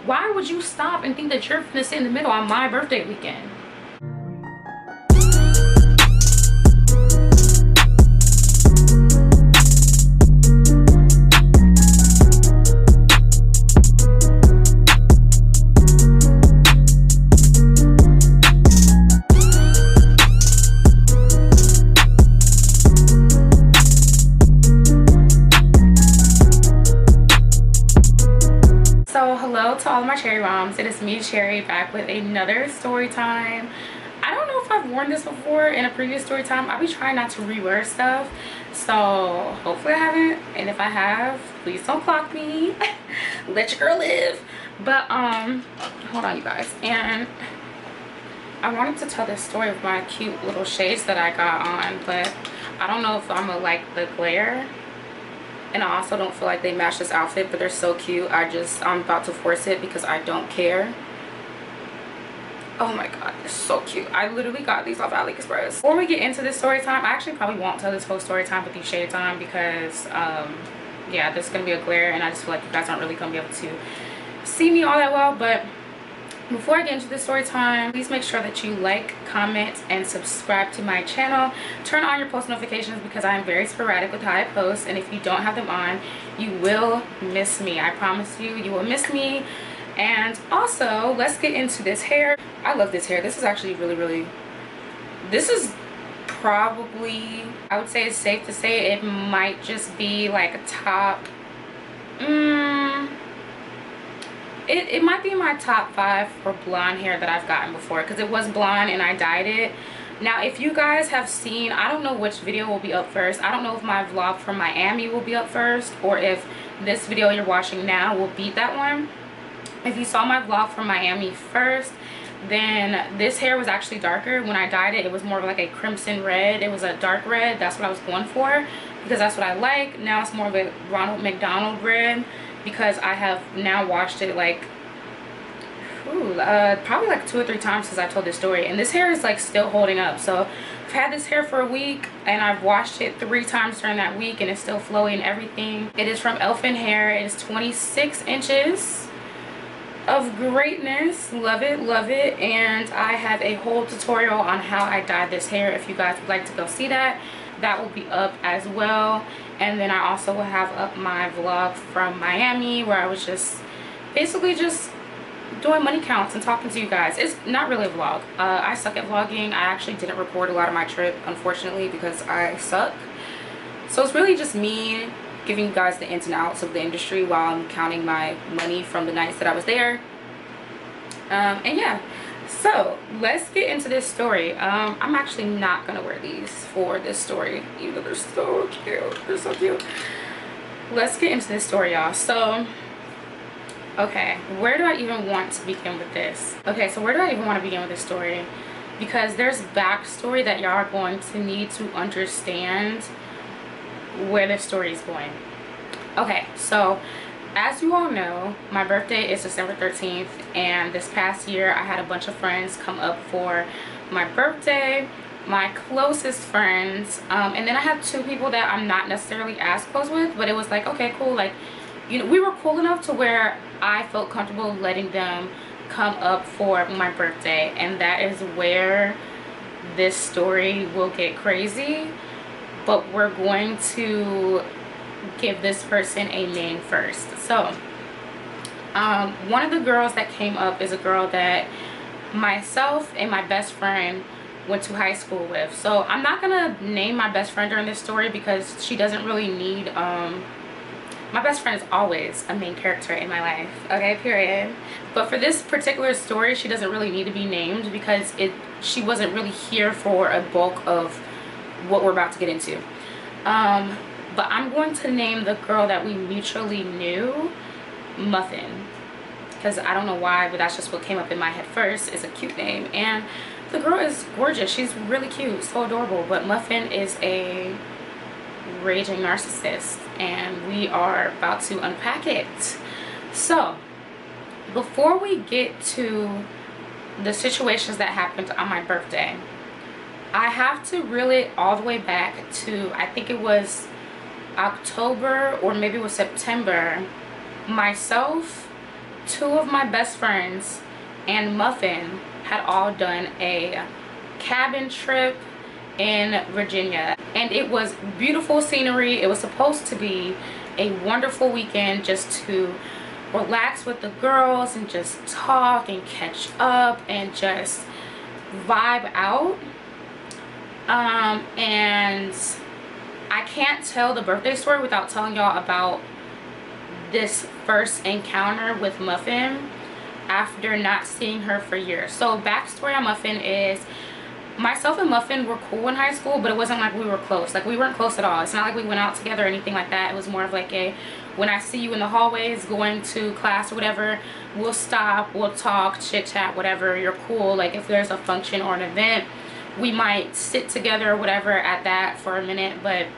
Why would you stop and think that you're gonna sit in the middle on my birthday weekend? So hello to all of my cherry moms, it is me, Cherry, back with another story time. I don't know if I've worn this before in a previous story time. I'll be trying not to rewear stuff, so hopefully I haven't, and if I have, please don't clock me. Let your girl live. But hold on you guys, and I wanted to tell this story of my cute little shades that I got on, but I don't know if I'm gonna like the glare. And I also don't feel like they match this outfit, but they're so cute. I'm about to force it because I don't care. Oh my god, they're so cute. I literally got these off AliExpress. Before we get into this story time, I actually probably won't tell this whole story time with these shades on because, yeah, there's gonna be a glare and I just feel like you guys aren't really gonna be able to see me all that well. But before I get into this story time, please make sure that you like, comment, and subscribe to my channel. Turn on your post notifications because I am very sporadic with how I post, and if you don't have them on, you will miss me. I promise you, you will miss me. And also, let's get into this hair. I love this hair. This is actually really, this is probably, I would say it's safe to say it might just be like a top, it might be my top 5 for blonde hair that I've gotten before, because it was blonde and I dyed it. Now if you guys have seen, I don't know which video will be up first. I don't know if my vlog from Miami will be up first or if this video you're watching now will beat that one. If you saw my vlog from Miami first, then this hair was actually darker. When I dyed it, it was more of like a crimson red. It was a dark red. That's what I was going for because that's what I like. Now it's more of a Ronald McDonald red because I have now washed it like probably like 2 or 3 times since I told this story, and this hair is like still holding up. So I've had this hair for a week and I've washed it 3 times during that week and it's still flowy and everything. It is from Elfin Hair. It is 26 inches of greatness. Love it, and I have a whole tutorial on how I dyed this hair. If you guys would like to go see that, that will be up as well. And then I also will have up my vlog from Miami where I was just basically just doing money counts and talking to you guys. It's not really a vlog. I suck at vlogging. I actually didn't record a lot of my trip, unfortunately, because I suck. So it's really just me giving you guys the ins and outs of the industry while I'm counting my money from the nights that I was there. And yeah, so let's get into this story. I'm actually not gonna wear these for this story, even though they're so cute. They're so cute. Let's get into this story, y'all. So okay, where do I even want to begin with this? Okay, so where do I even want to begin with this story? Because there's backstory that y'all are going to need to understand where this story is going. Okay, so as you all know, my birthday is December 13th, and this past year I had a bunch of friends come up for my birthday, my closest friends, and then I had 2 people that I'm not necessarily as close with, but it was like, okay, cool, like, you know, we were cool enough to where I felt comfortable letting them come up for my birthday. And that is where this story will get crazy, but we're going to give this person a name first. So one of the girls that came up is a girl that myself and my best friend went to high school with. So I'm not gonna name my best friend during this story because she doesn't really need my best friend is always a main character in my life, okay, period. But for this particular story, she doesn't really need to be named because she wasn't really here for a bulk of what we're about to get into. But I'm going to name the girl that we mutually knew Muffin, because I don't know why, but that's just what came up in my head first. It's a cute name, and the girl is gorgeous. She's really cute, so adorable. But Muffin is a raging narcissist, and we are about to unpack it. So before we get to the situations that happened on my birthday, I have to reel it all the way back to, I think it was October or maybe it was September. Myself, two of my best friends and Muffin had all done a cabin trip in Virginia, and it was beautiful scenery. It was supposed to be a wonderful weekend just to relax with the girls and just talk and catch up and just vibe out. And I can't tell the birthday story without telling y'all about this first encounter with Muffin after not seeing her for years. So backstory on Muffin is, myself and Muffin were cool in high school, but it wasn't like we were close. Like, we weren't close at all. It's not like we went out together or anything like that. It was more of like a, when I see you in the hallways going to class or whatever, we'll stop, we'll talk, chit chat, whatever. You're cool. Like, if there's a function or an event, we might sit together or whatever at that for a minute, but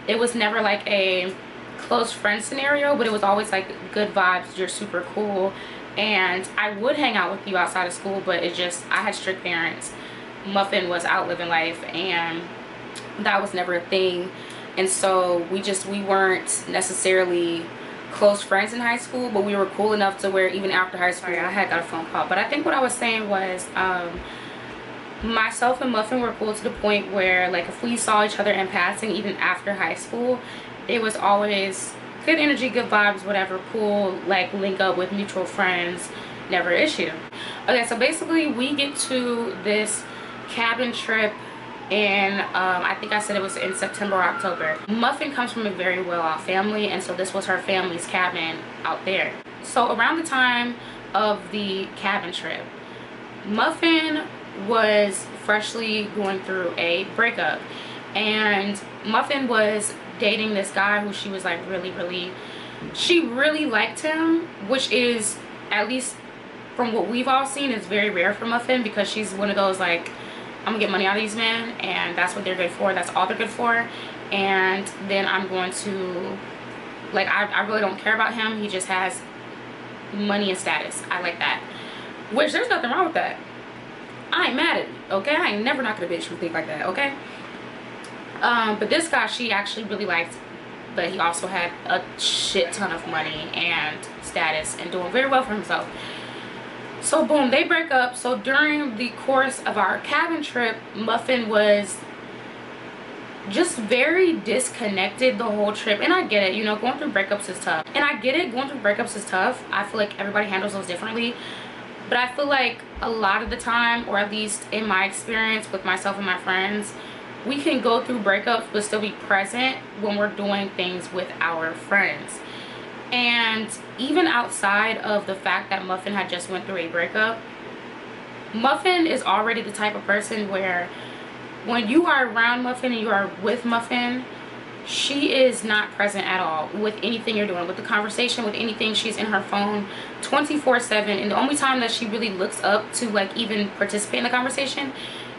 it was never like a close friend scenario. But it was always like good vibes, you're super cool, and I would hang out with you outside of school, but it just, I had strict parents. Muffin was out living life, and that was never a thing. And so we weren't necessarily close friends in high school, but we were cool enough to where even after high school, I had got a phone call. But I think what I was saying was, myself and Muffin were cool to the point where, like, if we saw each other in passing even after high school, it was always good energy, good vibes, whatever, cool, like link up with mutual friends, never an issue. Okay, so basically we get to this cabin trip and I think I said it was in September or October. Muffin comes from a very well-off family, and so this was her family's cabin out there. So around the time of the cabin trip, Muffin was freshly going through a breakup, and Muffin was dating this guy who she was like she really liked him, which is, at least from what we've all seen, is very rare for Muffin, because she's one of those like, I'm gonna get money out of these men, and that's what they're good for, that's all they're good for, and then I'm going to, like, I really don't care about him, he just has money and status. I like that, which there's nothing wrong with that. I ain't mad at it, okay? I ain't never knocking a bitch who think like that, okay? But this guy she actually really liked, but he also had a shit ton of money and status and doing very well for himself. So boom, they break up. So during the course of our cabin trip, Muffin was just very disconnected the whole trip. And I get it, you know, going through breakups is tough. And I get it, going through breakups is tough. I feel like everybody handles those differently. But I feel like a lot of the time, or at least in my experience with myself and my friends, we can go through breakups but still be present when we're doing things with our friends. And even outside of the fact that Muffin had just went through a breakup, Muffin is already the type of person where when you are around Muffin and you are with Muffin, she is not present at all with anything you're doing, with the conversation, with anything. She's in her phone 24/7, and the only time that she really looks up to like even participate in the conversation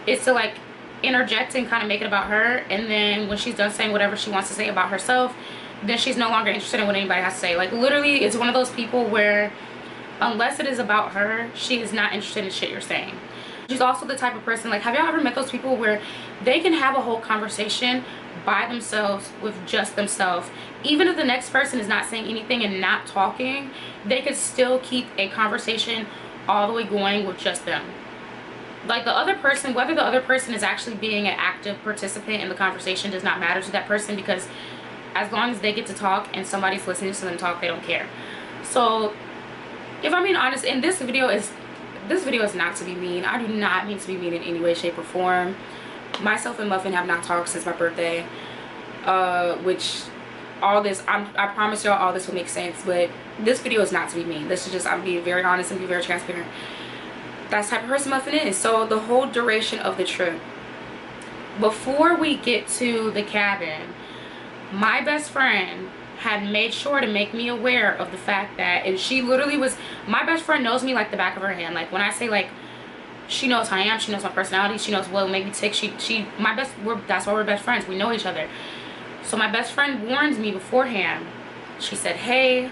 is to like interject and kind of make it about her. And then when she's done saying whatever she wants to say about herself, then she's no longer interested in what anybody has to say. Like, literally, it's one of those people where unless it is about her, she is not interested in shit you're saying. She's also the type of person, like, have y'all ever met those people where they can have a whole conversation by themselves with just themselves? Even if the next person is not saying anything and not talking, they could still keep a conversation all the way going with just them. Like, the other person, whether the other person is actually being an active participant in the conversation does not matter to that person, because as long as they get to talk and somebody's listening to them talk, they don't care. So if I'm being honest, and this video is not to be mean. I do not mean to be mean in any way, shape, or form. Myself and Muffin have not talked since my birthday, which all this, I promise y'all all this will make sense, but this video is not to be mean. This is just, I'm being very honest and be very transparent. That's the type of person Muffin is. So the whole duration of the trip, before we get to the cabin, my best friend had made sure to make me aware of the fact that, and she literally was, my best friend knows me like the back of her hand. Like, when I say, like, she knows how I am, she knows my personality, she knows what will make me tick, that's why we're best friends. We know each other. So my best friend warned me beforehand. She said, hey,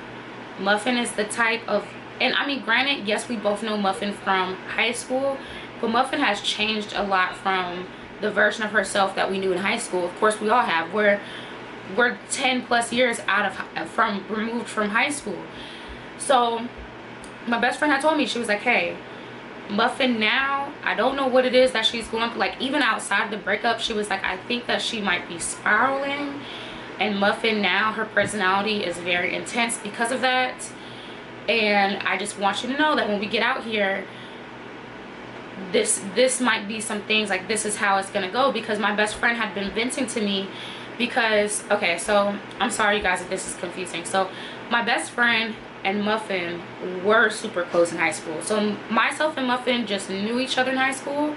Muffin is the type of, and I mean, granted, yes, we both know Muffin from high school, but Muffin has changed a lot from the version of herself that we knew in high school. Of course, we all have. We're 10 plus years removed from high school. So my best friend had told me, she was like, hey, Muffin now, I don't know what it is that she's going through. Like, even outside the breakup, she was like, I think that she might be spiraling. And Muffin now, her personality is very intense because of that. And I just want you to know that when we get out here, this might be some things, like, this is how it's gonna go. Because my best friend had been venting to me because, okay, so I'm sorry you guys if this is confusing. So my best friend and Muffin were super close in high school. So myself and Muffin just knew each other in high school,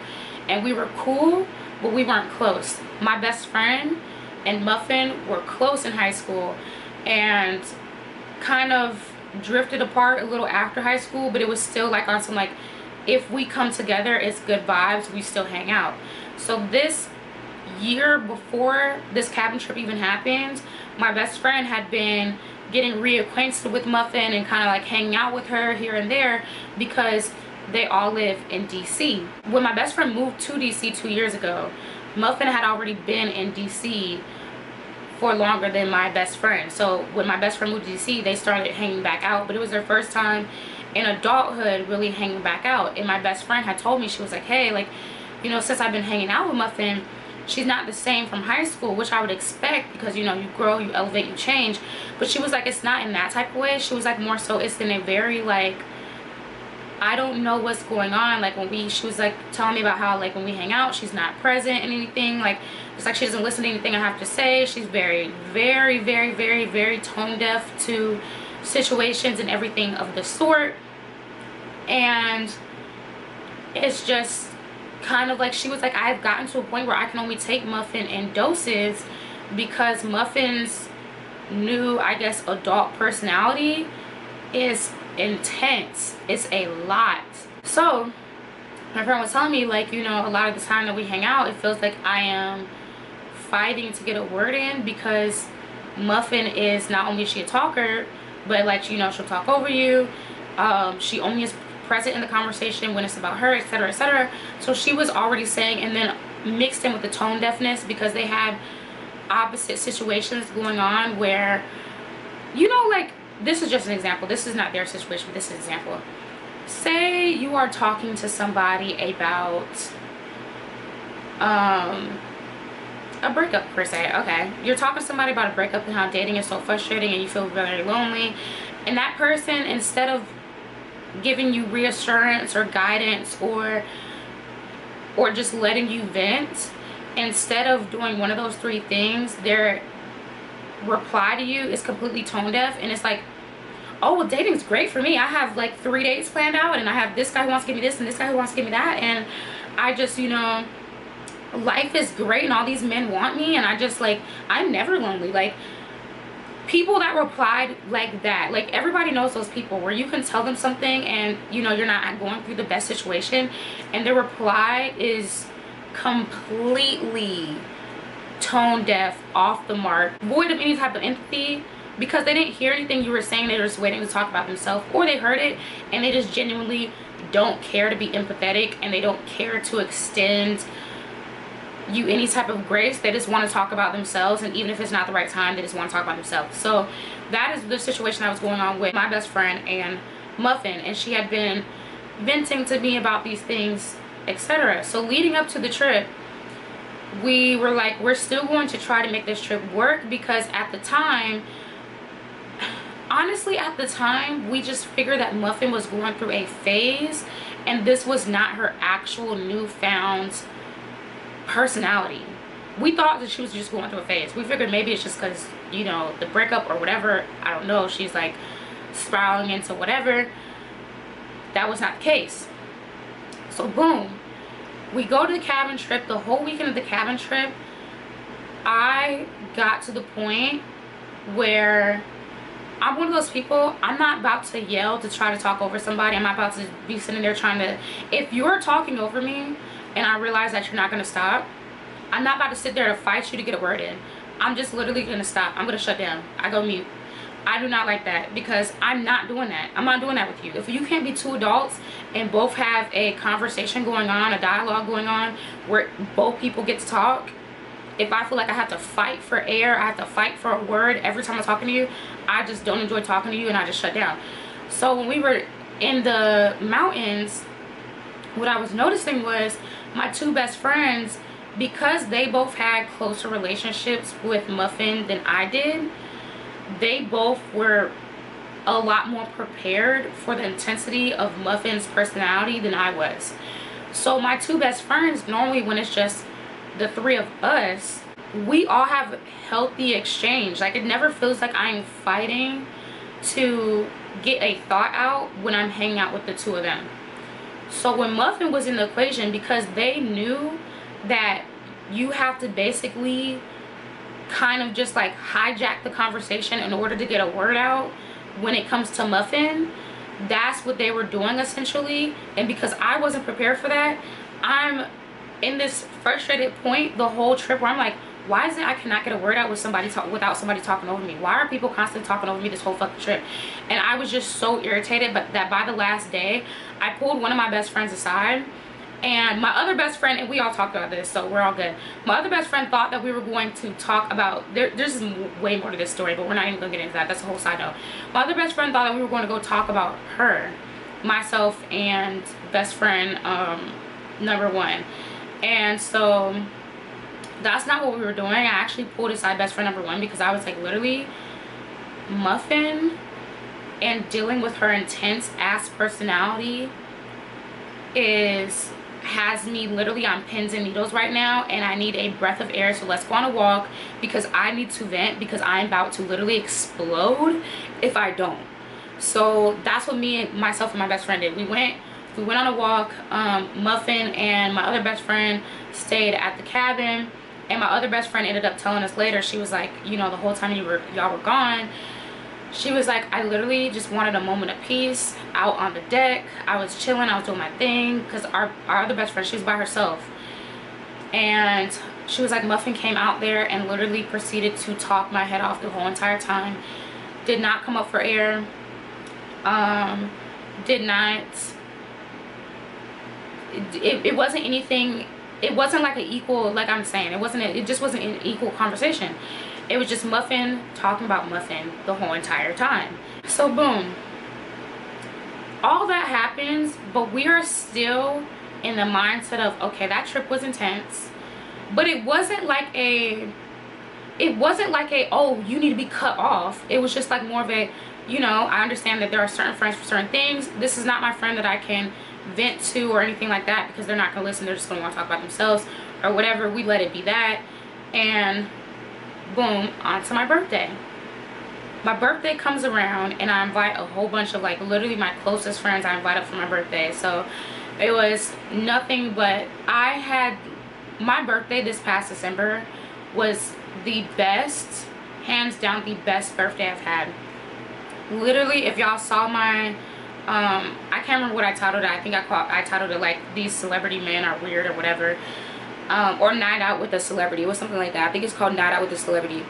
and we were cool, but we weren't close. My best friend and Muffin were close in high school and kind of drifted apart a little after high school, but it was still like on some, like, if we come together, it's good vibes, we still hang out. So this year before this cabin trip even happened, my best friend had been getting reacquainted with Muffin and kind of like hanging out with her here and there because they all live in DC. When my best friend moved to DC 2 years ago, Muffin had already been in DC for longer than my best friend. So when my best friend moved to DC, they started hanging back out, but it was their first time in adulthood really hanging back out. And my best friend had told me, she was like, hey, like, you know, since I've been hanging out with Muffin, she's not the same from high school, which I would expect because, you know, you grow, you elevate, you change. But she was like, it's not in that type of way. She was like, more so it's in a very, like, I don't know what's going on. Like, she was like telling me about how, like, when we hang out, she's not present in anything. Like, it's like she doesn't listen to anything I have to say. She's very, very, very, very, very tone deaf to situations and everything of the sort. And it's just kind of like, she was like, I've gotten to a point where I can only take Muffin in doses because Muffin's new, I guess, adult personality is intense. It's a lot. So my friend was telling me, like, you know, a lot of the time that we hang out, it feels like I am fighting to get a word in because Muffin is, not only is she a talker, but, like, you know, she'll talk over you. She only is present in the conversation when it's about her, etc., etc. So she was already saying, and then mixed in with the tone deafness because they had opposite situations going on where, you know, like, this is just an example. This is not their situation, but this is an example. Say you are talking to somebody about a breakup per se. Okay, you're talking to somebody about a breakup and how dating is so frustrating and you feel very lonely, and that person, instead of giving you reassurance or guidance or just letting you vent, instead of doing one of those three things, their reply to you is completely tone deaf. And it's like, oh, well, dating's great for me. I have like 3 dates planned out, and I have this guy who wants to give me this and this guy who wants to give me that, and I just, you know, life is great and all these men want me, and I just, like, I'm never lonely. Like, people that replied like that, like, everybody knows those people where you can tell them something and, you know, you're not going through the best situation, and their reply is completely tone deaf, off the mark, void of any type of empathy, because they didn't hear anything you were saying. They were just waiting to talk about themselves, or they heard it and they just genuinely don't care to be empathetic, and they don't care to extend you any type of grace. They just want to talk about themselves, and even if it's not the right time, they just want to talk about themselves. So that is the situation that was going on with my best friend and Muffin, and she had been venting to me about these things, etc. So leading up to the trip, we were like, we're still going to try to make this trip work, because at the time, honestly, at the time, we just figured that Muffin was going through a phase, and this was not her actual newfound personality. We thought that she was just going through a phase. We figured maybe it's just because, you know, the breakup or whatever, I don't know, she's like spiraling into whatever. That was not the case. So boom, we go to the cabin trip. The whole weekend of the cabin trip, I got to the point where I'm one of those people, I'm not about to yell to try to talk over somebody. I'm not about to be sitting there trying to, if you're talking over me and I realize that you're not going to stop, I'm not about to sit there to fight you to get a word in. I'm just literally going to stop. I'm going to shut down. I go mute. I do not like that, because I'm not doing that. I'm not doing that with you. If you can't be two adults and both have a conversation going on, a dialogue going on, where both people get to talk, if I feel like I have to fight for air, I have to fight for a word every time I'm talking to you, I just don't enjoy talking to you, and I just shut down. So when we were in the mountains, what I was noticing was my two best friends, because they both had closer relationships with Muffin than I did, they both were a lot more prepared for the intensity of Muffin's personality than I was. So my two best friends, normally when it's just the three of us, we all have healthy exchange. Like, it never feels like I'm fighting to get a thought out when I'm hanging out with the two of them. So when Muffin was in the equation, because they knew that you have to basically kind of just like hijack the conversation in order to get a word out when it comes to Muffin, that's what they were doing essentially. And because I wasn't prepared for that, I'm in this frustrated point the whole trip where I'm like, why is it I cannot get a word out with somebody without somebody talking over me? Why are people constantly talking over me this whole fucking trip? And I was just so irritated, but that by the last day, I pulled one of my best friends aside, and my other best friend, and we all talked about this, so we're all good. My other best friend thought that we were going to talk about, there's way more to this story, but we're not even gonna get into that. That's a whole side note. My other best friend thought that we were going to go talk about her, myself and best friend number one. And so that's not what we were doing. I actually pulled aside best friend number one because I was like, literally, Muffin and dealing with her intense ass personality has me literally on pins and needles right now, and I need a breath of air. So let's go on a walk because I need to vent, because I'm about to literally explode if I don't. So that's what myself and my best friend did. We went on a walk. Muffin and my other best friend stayed at the cabin, and my other best friend ended up telling us later, she was like, you know, the whole time y'all were gone, she was like, I literally just wanted a moment of peace out on the deck. I was chilling, I was doing my thing, because our other best friend, she was by herself. And she was like, Muffin came out there and literally proceeded to talk my head off the whole entire time. Did not come up for air. Did not, it wasn't anything, it wasn't like an equal, like I'm saying, it just wasn't an equal conversation. It was just Muffin talking about Muffin the whole entire time. So boom, all that happens, but we are still in the mindset of, okay, that trip was intense, but it wasn't like a oh, you need to be cut off. It was just like more of a, you know, I understand that there are certain friends for certain things. This is not my friend that I can vent to or anything like that, because they're not gonna listen. They're just gonna want to talk about themselves or whatever. We let it be that. And boom, on to my birthday. My birthday comes around and I invite a whole bunch of, like, literally my closest friends I invite up for my birthday. So it was nothing but, my birthday this past December was the best, hands down the best birthday I've had. Literally, if y'all saw my I can't remember what I titled it. I think I titled it like These Celebrity Men Are Weird or whatever, or Night Out with a Celebrity. It was something like that. I think it's called Night Out with a Celebrity.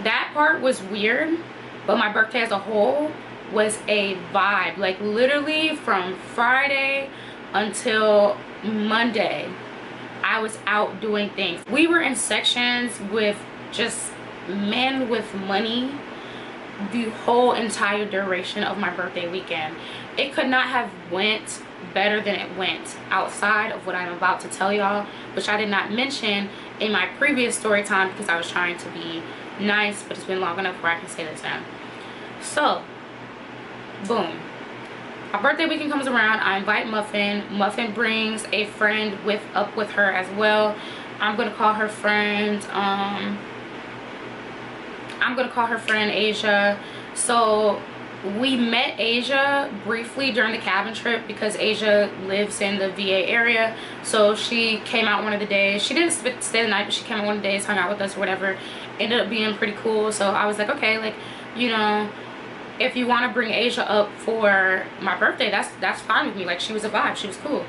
That part was weird, but my birthday as a whole was a vibe. Like, literally from Friday until Monday, I was out doing things. We were in sections with just men with money the whole entire duration of my birthday weekend. It could not have went better than it went, outside of what I'm about to tell y'all, which I did not mention in my previous story time because I was trying to be nice, but it's been long enough where I can say this now. So boom, my birthday weekend comes around. I invite Muffin. Muffin brings a friend up with her as well. I'm gonna call her friend Asia. So we met Asia briefly during the cabin trip because Asia lives in the VA area. So she came out one of the days. She didn't stay the night, but she came out one of the days, hung out with us or whatever. Ended up being pretty cool. So I was like, okay, like, you know, if you want to bring Asia up for my birthday, that's fine with me. Like, she was a vibe, she was cool.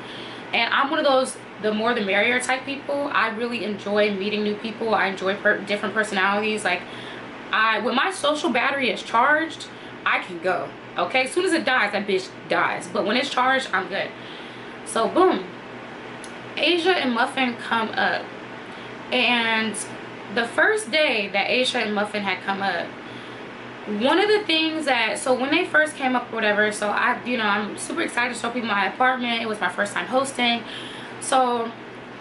And I'm one of those the more the merrier type people. I really enjoy meeting new people. I enjoy different personalities. Like, when my social battery is charged, I can go. Okay, as soon as it dies, that bitch dies. But when it's charged, I'm good. So boom, Asia and Muffin come up, and the first day that Asia and Muffin had come up, One of the things that, so when they first came up or whatever, so I'm super excited to show people my apartment. It was my first time hosting. So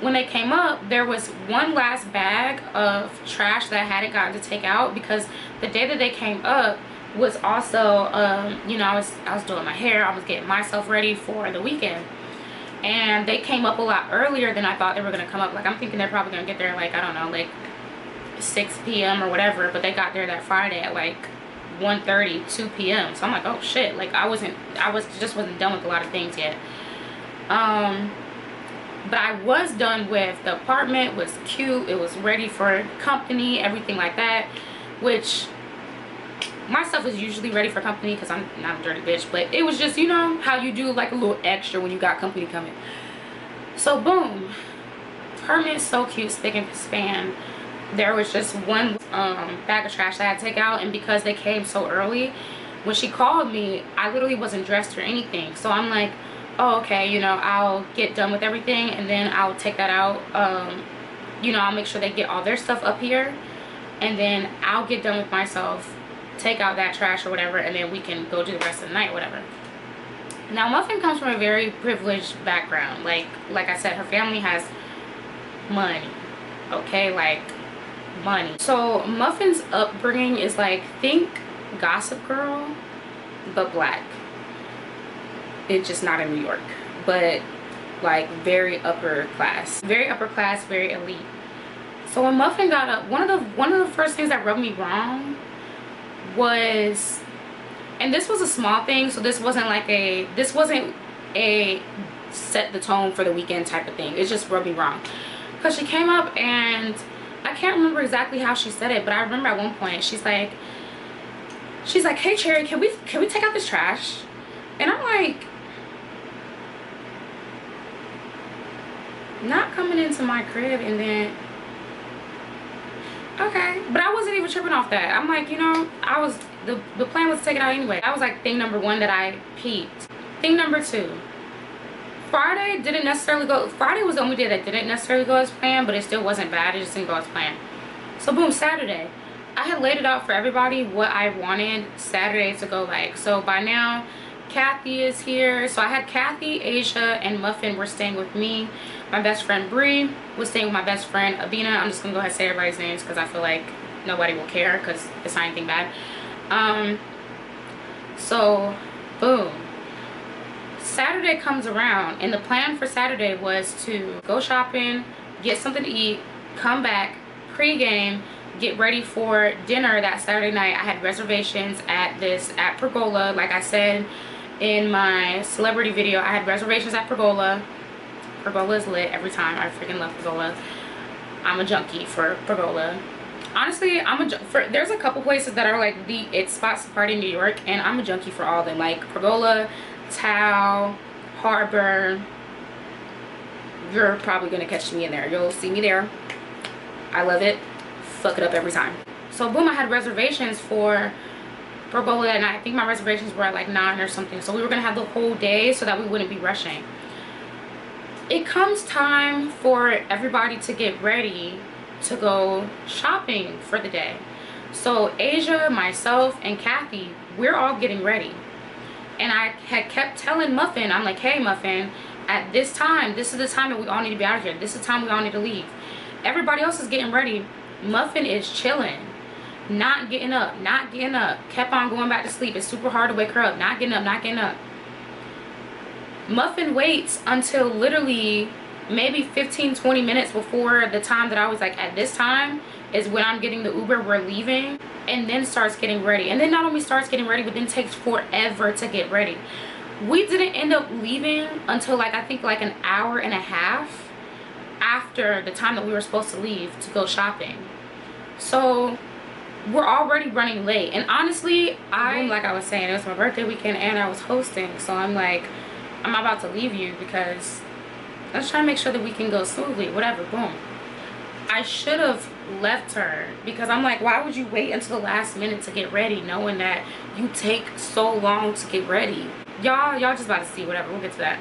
when they came up, there was one last bag of trash that I hadn't gotten to take out, because the day that they came up was also I was doing my hair. I was getting myself ready for the weekend, and they came up a lot earlier than I thought they were going to come up. Like, I'm thinking they're probably going to get there like, I don't know, like 6 p.m. or whatever, but they got there that Friday at like 1:30, 2 p.m. So I'm like, oh shit, like I just wasn't done with a lot of things yet. But I was done with the apartment. It was cute, it was ready for company, everything like that, which my stuff is usually ready for company because I'm not a dirty bitch, but it was just, you know how you do like a little extra when you got company coming. So boom, apartment so cute, spick and span. There was just one bag of trash that I had to take out, and because they came so early, when she called me, I literally wasn't dressed or anything. So I'm like, oh, okay, you know, I'll get done with everything and then I'll take that out. I'll make sure they get all their stuff up here, and then I'll get done with myself, take out that trash or whatever, and then we can go do the rest of the night, whatever. Now, Muffin comes from a very privileged background. Like I said, her family has money, okay, like money. So Muffin's upbringing is like, think Gossip Girl but black. It's just not in New York, but like very upper class, very elite. So when Muffin got up, one of the first things that rubbed me wrong was, and this was a small thing, so this wasn't a set the tone for the weekend type of thing. It just rubbed me wrong, because she came up and I can't remember exactly how she said it, but I remember at one point she's like, hey Cherry, can we take out this trash? And I'm like, not coming into my crib and then, okay. But I wasn't even tripping off that. I'm like, the plan was to take it out anyway. That was like thing number one that I peeped. Thing number two, Friday was the only day that didn't necessarily go as planned, but it still wasn't bad. It just didn't go as planned. So boom, Saturday, I had laid it out for everybody what I wanted Saturday to go like. So by now, Kathy is here. So I had Kathy, Asia, and Muffin were staying with me. My best friend Bree was staying with my best friend Abina. I'm just gonna go ahead and say everybody's names because I feel like nobody will care because it's not anything bad. So boom, Saturday comes around, and the plan for Saturday was to go shopping, get something to eat, come back, pregame, get ready for dinner that Saturday night. I had reservations at Pergola. Like I said in my celebrity video, I had reservations at Pergola. Pergola is lit every time. I freaking love Pergola. I'm a junkie for Pergola. Honestly, there's a couple places that are like the it spots to party in New York, and I'm a junkie for all of them. Like Pergola, Tao, Harbor. You're probably gonna catch me in there. You'll see me there. I love it. Fuck it up every time. So boom, I had reservations for Pergola, and I think my reservations were at like 9 or something. So we were gonna have the whole day so that we wouldn't be rushing. It comes time for everybody to get ready to go shopping for the day. So Asia, myself, and Kathy, we're all getting ready. And I had kept telling Muffin, I'm like, hey Muffin, at this time, this is the time that we all need to be out of here. This is the time we all need to leave. Everybody else is getting ready. Muffin is chilling, not getting up, kept on going back to sleep. It's super hard to wake her up, not getting up. Muffin waits until literally maybe 15-20 minutes before the time that I was like, at this time is when I'm getting the Uber, we're leaving, and then starts getting ready. And then not only starts getting ready, but then takes forever to get ready. We didn't end up leaving until like, I think like an hour and a half after the time that we were supposed to leave to go shopping. So we're already running late. And honestly, like I was saying, it was my birthday weekend and I was hosting. So I'm like, I'm about to leave you because let's try to make sure that we can go smoothly, whatever, boom. I should have left her because I'm like, why would you wait until the last minute to get ready knowing that you take so long to get ready? Y'all just about to see, whatever, we'll get to that.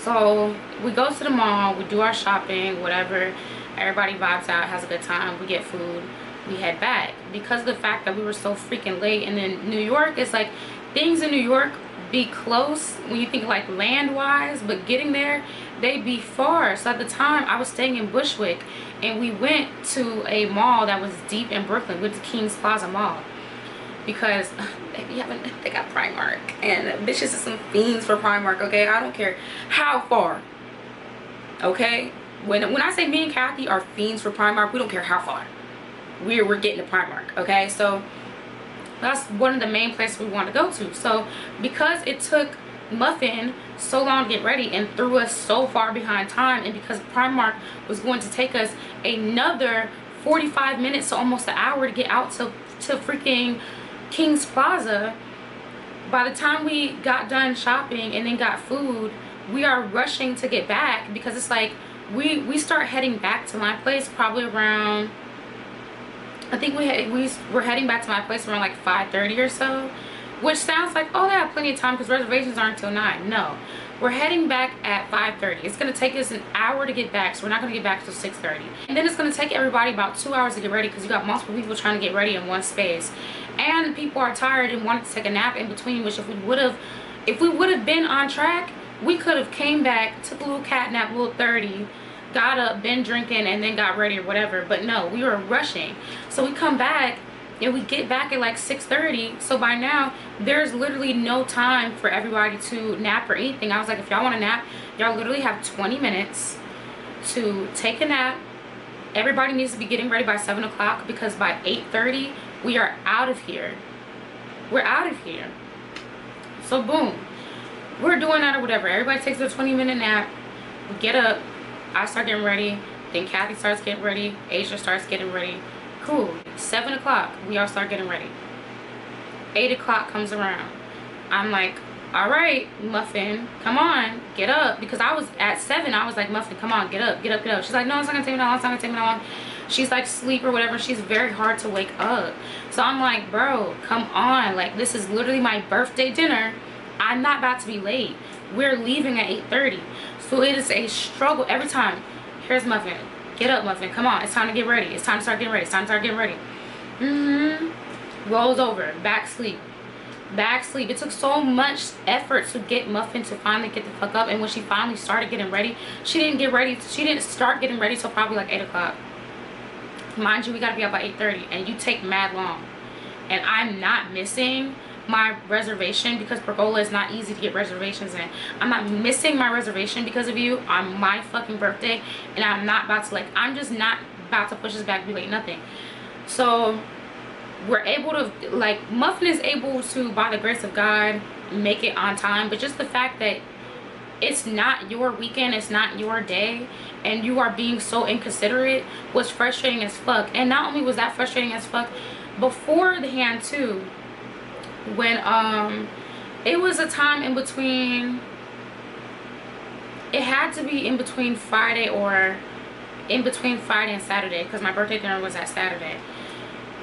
So we go to the mall, we do our shopping, whatever. Everybody vibes out, has a good time, we get food. we head back because of the fact that we were so freaking late. And then New York is like, things in New York be close when you think like land wise, but getting there they be far. So at the time I was staying in Bushwick, and we went to a mall that was deep in Brooklyn, with the Kings Plaza Mall, because they got Primark, and bitches is some fiends for Primark. Okay, I don't care how far. Okay, when I say me and Kathy are fiends for Primark, we don't care how far. We're getting to Primark. Okay, so that's one of the main places we want to go to. So because it took Muffin so long to get ready and threw us so far behind time, and because Primark was going to take us another 45 minutes to almost an hour to get out to freaking Kings Plaza, by the time we got done shopping and then got food, we are rushing to get back, because it's like we start heading back to my place probably around, I think we were heading back to my place around like 5:30 or so, which sounds like, oh, they have plenty of time because reservations aren't until 9. No, we're heading back at 5:30. It's going to take us an hour to get back, so we're not going to get back until 6:30. And then it's going to take everybody about 2 hours to get ready, because you got multiple people trying to get ready in one space. And people are tired and wanted to take a nap in between, which if we would have been on track, we could have came back, took a little cat nap, a little 30, got up, been drinking, and then got ready or whatever. But no, we were rushing. So we come back and we get back at like 6:30. So by now there's literally no time for everybody to nap or anything. I was like, if y'all want to nap, y'all literally have 20 minutes to take a nap. Everybody needs to be getting ready by 7 o'clock, because by 8:30 we are out of here. We're out of here. So boom, we're doing that or whatever. Everybody takes a 20-minute nap. We get up, I start getting ready, then Kathy starts getting ready, Asia starts getting ready. Cool. 7 o'clock, we all start getting ready. 8 o'clock comes around. I'm like, all right, Muffin, come on, get up. Because I was at 7, I was like, Muffin, come on, get up, get up, get up. She's like, no, it's not gonna take me that long, it's not gonna take me that long. She's like sleep or whatever. She's very hard to wake up. So I'm like, bro, come on. Like, this is literally my birthday dinner. I'm not about to be late. We're leaving at 8:30. So it is a struggle every time. Here's Muffin. Get up, Muffin. Come on. It's time to get ready. It's time to start getting ready. It's time to start getting ready. Rolls over. Back sleep. Back sleep. It took so much effort to get Muffin to finally get the fuck up. And when she finally started getting ready, she didn't get ready. She didn't start getting ready till probably like 8 o'clock. Mind you, we gotta be up by 8:30, and you take mad long. And I'm not missing my reservation, because Pergola is not easy to get reservations in. I'm not missing my reservation because of you on my fucking birthday, and I'm not about to, like, I'm just not about to push this back, be late, nothing. So we're able to, like, Muffin is able to, by the grace of God, make it on time. But just the fact that it's not your weekend, it's not your day, and you are being so inconsiderate was frustrating as fuck. And not only was that frustrating as fuck, beforehand too, when it was a time in between, it had to be in between Friday and Saturday, because my birthday dinner was at Saturday.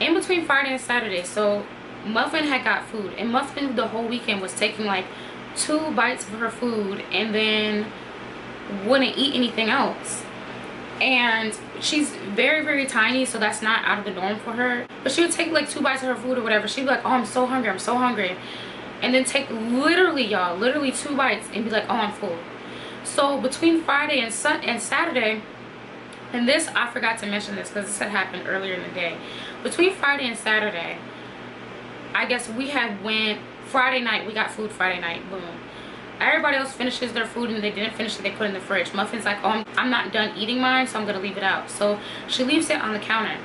In between Friday and Saturday, so Muffin had got food, and Muffin the whole weekend was taking like 2 bites of her food and then wouldn't eat anything else. And she's very, very tiny, so that's not out of the norm for her. But she would take like 2 bites of her food or whatever. She'd be like, oh, I'm so hungry, I'm so hungry. And then take literally, y'all, literally 2 bites and be like, oh, I'm full. So between Friday and Saturday, and this, I forgot to mention this because this had happened earlier in the day. Between Friday and Saturday, I guess we had went, Friday night, we got food Friday night, boom. Everybody else finishes their food, and they didn't finish it, they put it in the fridge. Muffin's like, oh, I'm not done eating mine, so I'm gonna leave it out. So she leaves it on the counter.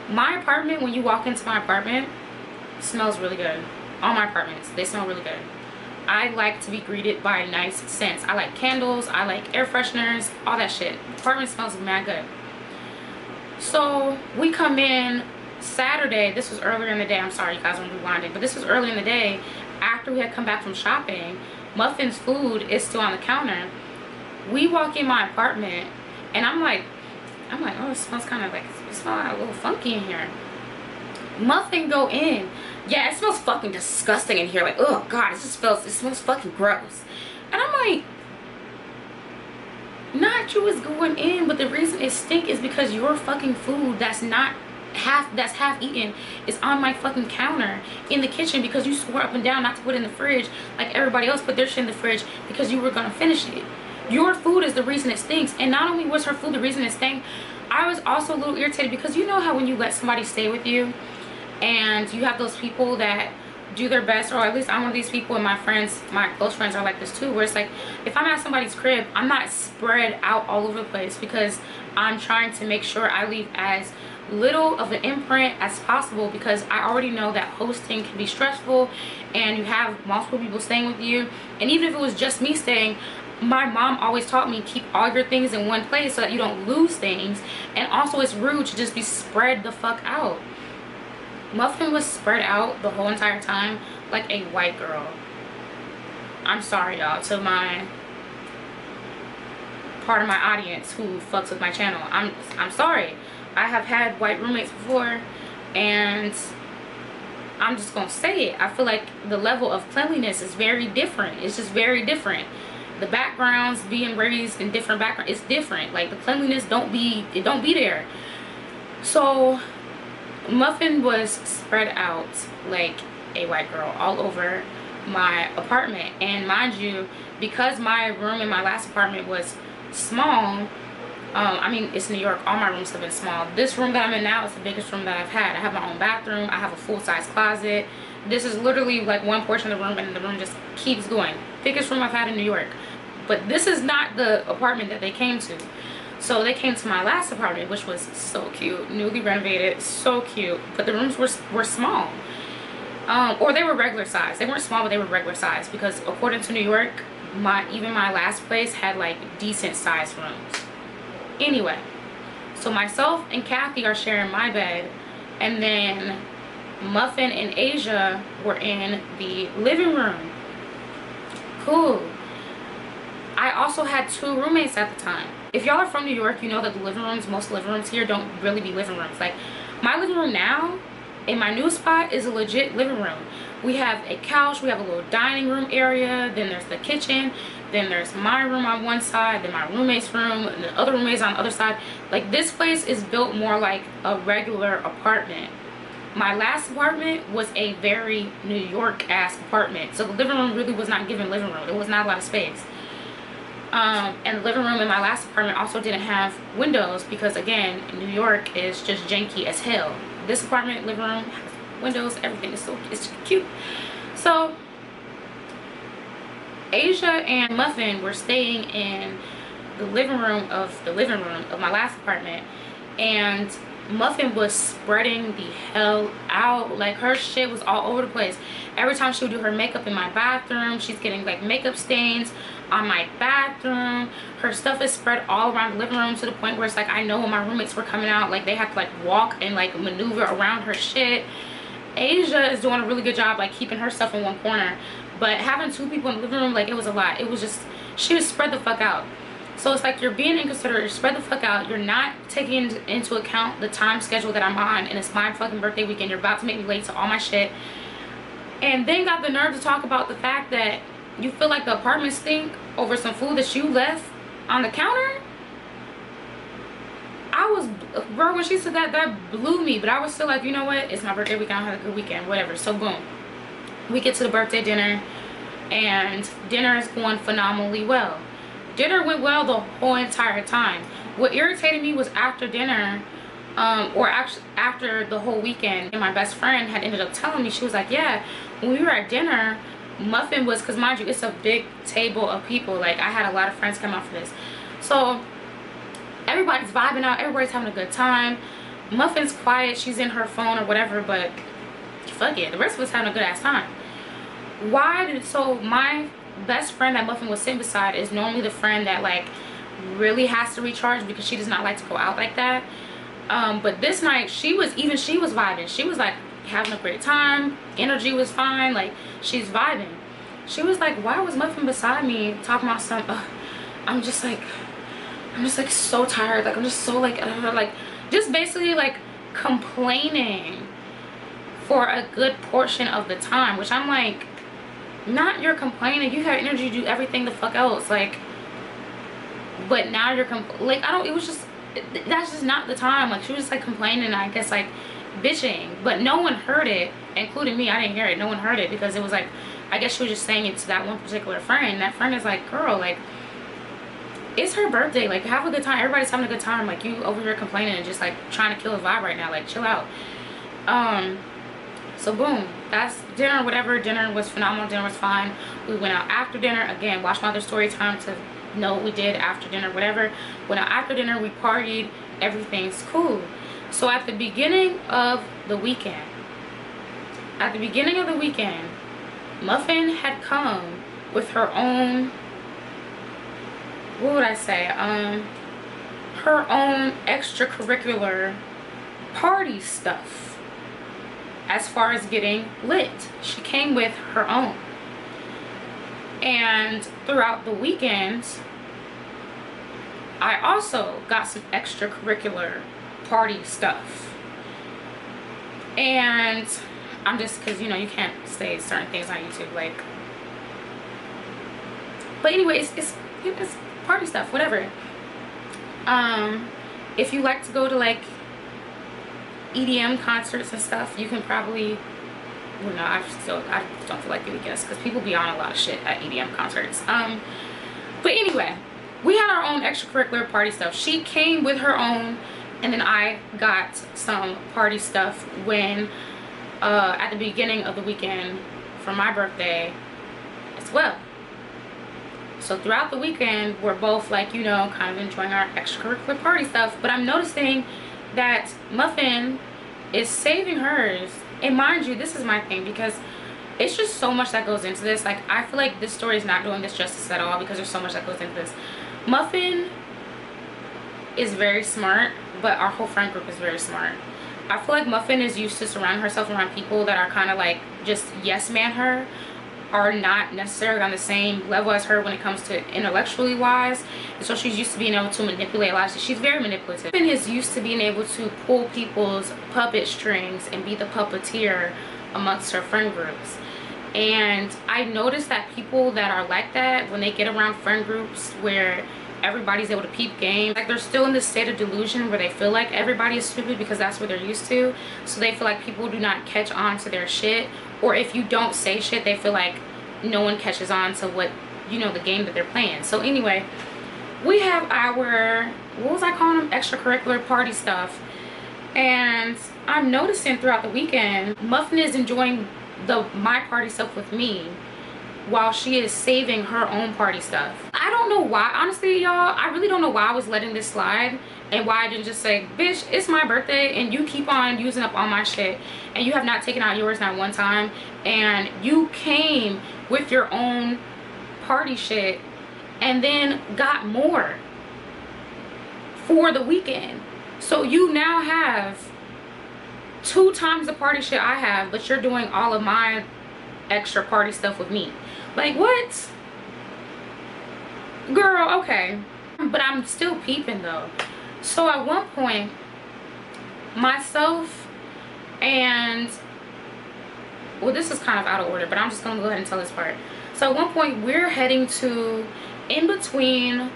My apartment, when you walk into my apartment, smells really good. All my apartments, they smell really good. I like to be greeted by nice scents. I like candles, I like air fresheners, all that shit. The apartment smells mad good. So we come in Saturday. This was earlier in the day. I'm sorry, you guys, I'm rewinding, but this was early in the day after we had come back from shopping. Muffin's food is still on the counter. We walk in my apartment, and I'm like, oh, it smells kind of like, it smells a little funky in here. Muffin go in. Yeah, it smells fucking disgusting in here. Like, oh god, it smells fucking gross. And I'm like, not you is going in, but the reason it stink is because your fucking food that's not that's half eaten is on my fucking counter in the kitchen because you swore up and down not to put it in the fridge like everybody else put their shit in the fridge because you were gonna finish it. Your food is the reason it stinks. And not only was her food the reason it stank, I was also a little irritated because you know how when you let somebody stay with you and you have those people that do their best, or at least I'm one of these people, and my friends, my close friends are like this too, where it's like if I'm at somebody's crib, I'm not spread out all over the place because I'm trying to make sure I leave as little of an imprint as possible, because I already know that hosting can be stressful and you have multiple people staying with you. And even if it was just me staying, my mom always taught me keep all your things in one place so that you don't lose things. And also it's rude to just be spread the fuck out. Muffin was spread out the whole entire time like a white girl. I'm sorry y'all, to my part of my audience who fucks with my channel, I'm sorry. I have had white roommates before, and I'm just gonna say it. I feel like the level of cleanliness is very different. It's just very different. The backgrounds, being raised in different backgrounds, it's different. Like the cleanliness don't be there. So Muffin was spread out like a white girl all over my apartment. And mind you, because my room in my last apartment was small, I mean, it's New York, all my rooms have been small. This room that I'm in now is the biggest room that I've had. I have my own bathroom, I have a full-size closet. This is literally like one portion of the room, and the room just keeps going. Biggest room I've had in New York. But this is not the apartment that they came to. So they came to my last apartment, which was so cute, newly renovated, so cute. But the rooms were small, or they were regular size. They weren't small, but they were regular size, because according to New York, even my last place had like decent sized rooms. Anyway, so myself and Kathy are sharing my bed, and then Muffin and Asia were in the living room. Cool. I also had 2 roommates at the time. If y'all are from New York, you know that the living rooms, most living rooms here don't really be living rooms. Like my living room now in my new spot is a legit living room. We have a couch, we have a little dining room area, then there's the kitchen, then there's my room on one side, then my roommate's room, and the other roommate's on the other side. Like this place is built more like a regular apartment. My last apartment was a very New York ass apartment, so the living room really was not given living room. There was not a lot of space. And the living room in my last apartment also didn't have windows, because again, New York is just janky as hell. This apartment living room has windows, everything is it's cute. So Asia and Muffin were staying in the living room of my last apartment, and Muffin was spreading the hell out. Like her shit was all over the place. Every time she would do her makeup in my bathroom, she's getting like makeup stains on my bathroom. Her stuff is spread all around the living room, to the point where it's like I know when my roommates were coming out, like they had to like walk and like maneuver around her shit. Asia is doing a really good job like keeping her stuff in one corner, but having 2 people in the living room, like it was a lot. It was just, she was spread the fuck out. So it's like you're being inconsiderate, you're spread the fuck out, you're not taking into account the time schedule that I'm on, and it's my fucking birthday weekend. You're about to make me late to all my shit, and then got the nerve to talk about the fact that you feel like the apartment stink over some food that you left on the counter. I was, bro, when she said that, that blew me. But I was still like, you know what, it's my birthday weekend, I had a good weekend, whatever. So boom, we get to the birthday dinner, and dinner is going phenomenally well. Dinner went well the whole entire time. What irritated me was after dinner, or actually after the whole weekend, and my best friend had ended up telling me, she was like, yeah, when we were at dinner, Muffin was, because mind you, it's a big table of people, like I had a lot of friends come out for this, so everybody's vibing out, everybody's having a good time. Muffin's quiet, she's in her phone or whatever, but fuck it, the rest of us having a good ass time. So my best friend that Muffin was sitting beside is normally the friend that like really has to recharge, because she does not like to go out like that. But this night she was vibing. She was like having a great time, energy was fine, like she's vibing. She was like, why was Muffin beside me talking about some I'm just like so tired, like I'm just so like just basically like complaining for a good portion of the time, which I'm like, not you're complaining, you have energy to do everything the fuck else, like, but now you're like, it was just that's just not the time. Like, she was like complaining, I guess, like bitching, but no one heard it, including me. I didn't hear it. No one heard it because it was like, I guess she was just saying it to that one particular friend. That friend is like, girl, like, it's her birthday, like, have a good time. Everybody's having a good time. Like, you over here complaining and just like trying to kill a vibe right now. Like, chill out. So boom, that's dinner. Whatever, dinner was phenomenal. Dinner was fine. We went out after dinner. Again, watch my other story time to know what we did after dinner. Whatever, went out after dinner, we partied, everything's cool. So at the beginning of the weekend, Muffin had come with her own, what would I say, her own extracurricular party stuff. As far as getting lit, she came with her own. And throughout the weekend, I also got some extracurricular party stuff. And I'm just, because you know you can't say certain things on YouTube, like, but anyway, it's party stuff, whatever. If you like to go to like EDM concerts and stuff, you can probably, well, no, I don't feel like giving guess because people be on a lot of shit at EDM concerts. But anyway, we had our own extracurricular party stuff. She came with her own, and then I got some party stuff when at the beginning of the weekend for my birthday as well. So throughout the weekend, we're both like, you know, kind of enjoying our extracurricular party stuff. But I'm noticing that Muffin is saving hers. And mind you, this is my thing, because it's just so much that goes into this. Like, I feel like this story is not doing this justice at all because there's so much that goes into this. Muffin is very smart, but our whole friend group is very smart. I feel like Muffin is used to surrounding herself around people that are kind of like just yes man her, are not necessarily on the same level as her when it comes to intellectually wise. And so she's used to being able to manipulate a lot of shit. She's very manipulative. Muffin is used to being able to pull people's puppet strings and be the puppeteer amongst her friend groups. And I noticed that people that are like that, when they get around friend groups where everybody's able to peep game, like, they're still in this state of delusion where they feel like everybody is stupid because that's what they're used to. So they feel like people do not catch on to their shit, or if you don't say shit, they feel like no one catches on to what, you know, the game that they're playing. So anyway, we have our, what was I calling them, extracurricular party stuff. And I'm noticing throughout the weekend, Muffin is enjoying my party stuff with me while she is saving her own party stuff. I don't know why, honestly, y'all. I really don't know why I was letting this slide and why I didn't just say, bitch, it's my birthday and you keep on using up all my shit and you have not taken out yours not one time, and you came with your own party shit and then got more for the weekend. So you now have 2 times the party shit I have, but you're doing all of my extra party stuff with me. Like, what? Girl, okay. But I'm still peeping though. So at one point, myself and, well, this is kind of out of order, but I'm just gonna go ahead and tell this part. So at one point, we're heading to, in between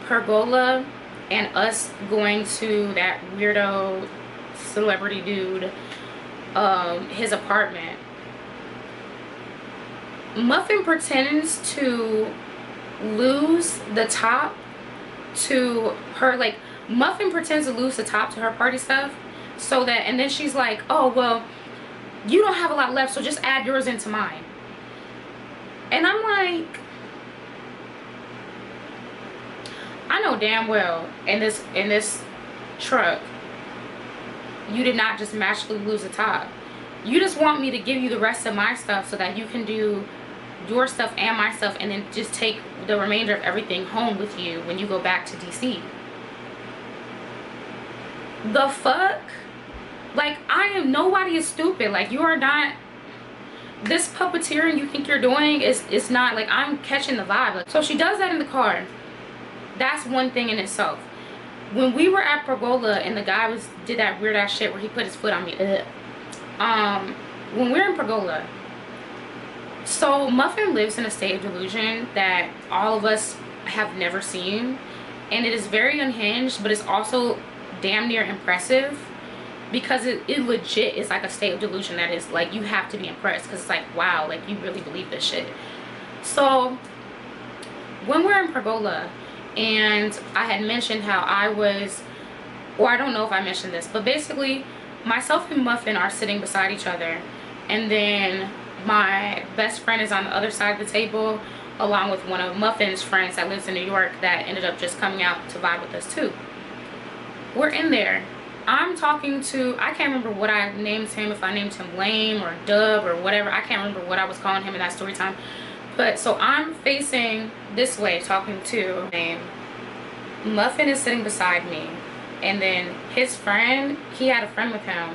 Pergola and us going to that weirdo celebrity dude, his apartment, Muffin pretends to lose the top to her, like, Muffin pretends to lose the top to her party stuff, so that, and then she's like, oh, well, you don't have a lot left, so just add yours into mine. And I'm like, I know damn well in this truck, you did not just magically lose the top. You just want me to give you the rest of my stuff so that you can do your stuff and my stuff, and then just take the remainder of everything home with you when you go back to DC. The fuck? Like, nobody is stupid. Like, you are not, this puppeteering you think you're doing is not, like, I'm catching the vibe. Like, so she does that in the car. That's one thing in itself. When we were at Pergola and the guy did that weird ass shit where he put his foot on me, when we're in Pergola, so Muffin lives in a state of delusion that all of us have never seen. and it is very unhinged, but it's also damn near impressive, because it legit is like a state of delusion that is like, you have to be impressed, because it's like, wow, like you really believe this shit. So when we're in Pergola, and I had mentioned how I was, or I don't know if I mentioned this, but basically myself and Muffin are sitting beside each other, and then my best friend is on the other side of the table, along with one of Muffin's friends that lives in New York that ended up just coming out to vibe with us too. We're in there. I'm talking to, I can't remember what I named him, if I named him Lame or Dub or whatever. I can't remember what I was calling him in that story time. But so I'm facing this way talking to Lame. Muffin is sitting beside me. And then his friend, he had a friend with him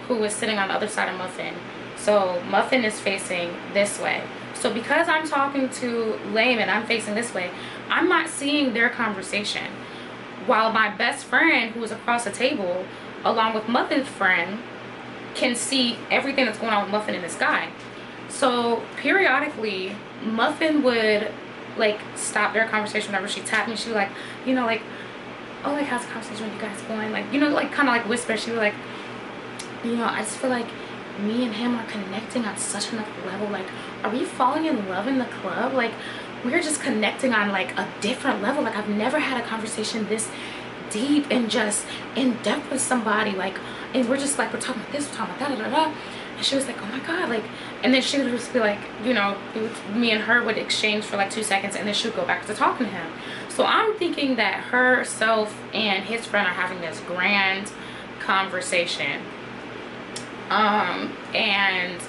who was sitting on the other side of Muffin. So Muffin is facing this way. So because I'm talking to Lame and I'm facing this way, I'm not seeing their conversation. While my best friend, who was across the table, along with Muffin's friend, can see everything that's going on with Muffin and this guy. So periodically, Muffin would like stop their conversation whenever she tapped me. She would like, you know, like, oh, like, how's the conversation with you guys going? Like, you know, like kind of like whisper. She would like, you know, I just feel like me and him are connecting on such enough level. Like, are we falling in love in the club? Like, we're just connecting on like a different level. Like, I've never had a conversation this deep and just in depth with somebody. Like, and we're just like, we're talking about this, we're talking about that, da, da, da. And she was like, oh my god, like, and then she would just be like, you know, me and her would exchange for like 2 seconds, and then she would go back to talking to him. So I'm thinking that herself and his friend are having this grand conversation, and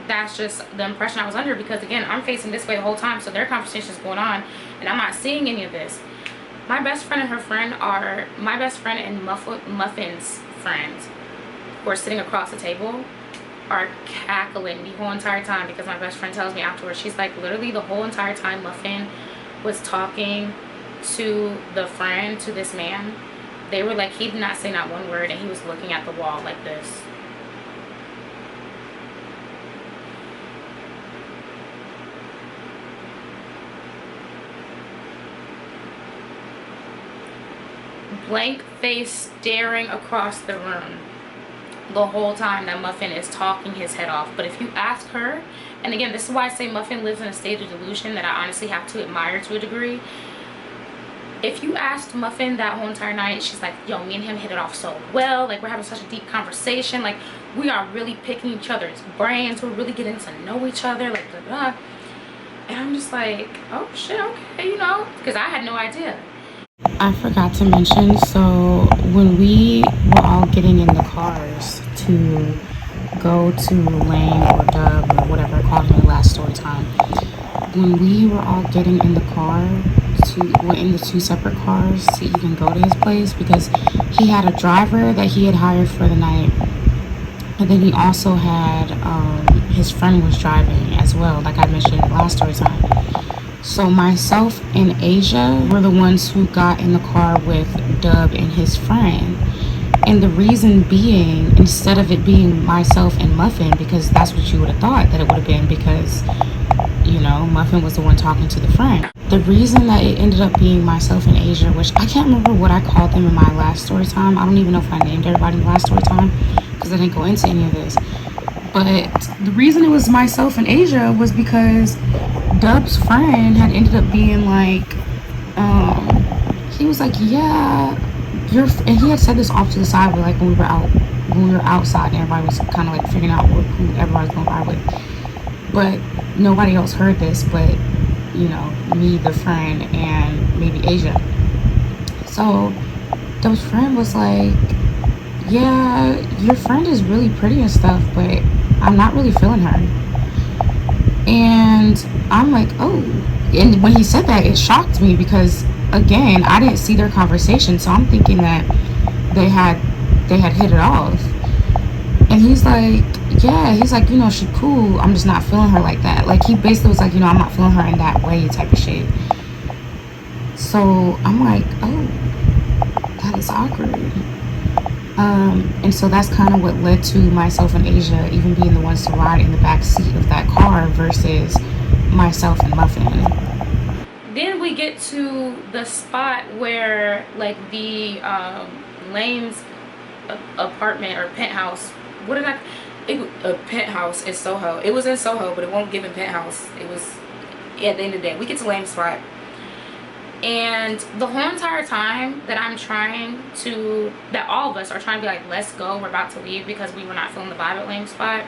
that's just the impression I was under, because again, I'm facing this way the whole time, so their conversation is going on and I'm not seeing any of this. My best friend and her friend are, my best friend and Muffin's friends, who are sitting across the table, are cackling the whole entire time, because my best friend tells me afterwards, she's like, literally the whole entire time Muffin was talking to the friend, to this man, they were like, he did not say not one word, and he was looking at the wall like this. Blank face staring across the room the whole time that Muffin is talking his head off. But if you ask her, and again, this is why I say Muffin lives in a state of delusion that I honestly have to admire to a degree. If you asked Muffin that whole entire night, she's like, yo, me and him hit it off so well, like we're having such a deep conversation, like we are really picking each other's brains, we're really getting to know each other, like blah, blah. And I'm just like, oh shit, okay, you know, because I had no idea. I forgot to mention, so when we were all getting in the cars to go to Lane or Dub or whatever I called him in the last story time, when we were all getting in the car, we're in the 2 separate cars to even go to his place, because he had a driver that he had hired for the night, and then he also had his friend was driving as well, like I mentioned in the last story time. So myself and Asia were the ones who got in the car with Dub and his friend. And the reason being, instead of it being myself and Muffin, because that's what you would have thought that it would have been, because, you know, Muffin was the one talking to the friend. The reason that it ended up being myself and Asia, which I can't remember what I called them in my last story time. I don't even know if I named everybody in the last story time, because I didn't go into any of this. But the reason it was myself and Asia was because Dub's friend had ended up being like, he was like, yeah, and he had said this off to the side, like when we were outside and everybody was kind of like figuring out who everybody was going to ride with. But nobody else heard this but, you know, me, the friend, and maybe Asia. So Dub's friend was like, yeah, your friend is really pretty and stuff, but I'm not really feeling her. And I'm like, oh. And when he said that, it shocked me, because again, I didn't see their conversation, so I'm thinking that they had hit it off. And he's like, yeah, he's like, you know, she cool, I'm just not feeling her like that. Like, he basically was like, you know, I'm not feeling her in that way type of shit. So I'm like, oh, that is awkward. And so that's kind of what led to myself and Asia even being the ones to ride in the back seat of that car versus myself and Muffin. then we get to the spot where like the Lane's apartment or penthouse. What did I? A penthouse in Soho. It was in Soho, but it won't give in penthouse. It was at the end of the day. We get to Lane's spot, and the whole entire time that that all of us are trying to be like, let's go, we're about to leave because we were not feeling the vibe at Lane's spot.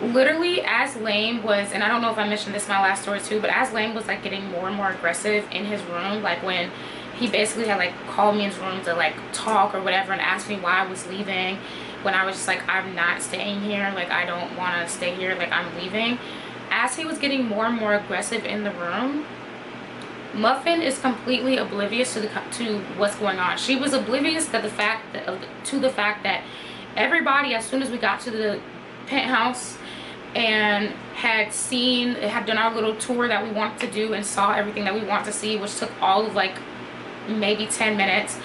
Literally, as Lane was, and I don't know if I mentioned this in my last story too, but as Lane was like getting more and more aggressive in his room, like when he basically had like called me in his room to like talk or whatever and asked me why I was leaving, when I was just like, I'm not staying here, like I don't want to stay here, like I'm leaving. As he was getting more and more aggressive in the room, Muffin is completely oblivious to what's going on. She was oblivious to the fact that everybody, as soon as we got to the penthouse and had done our little tour that we wanted to do and saw everything that we wanted to see, which took all of like maybe 10 minutes,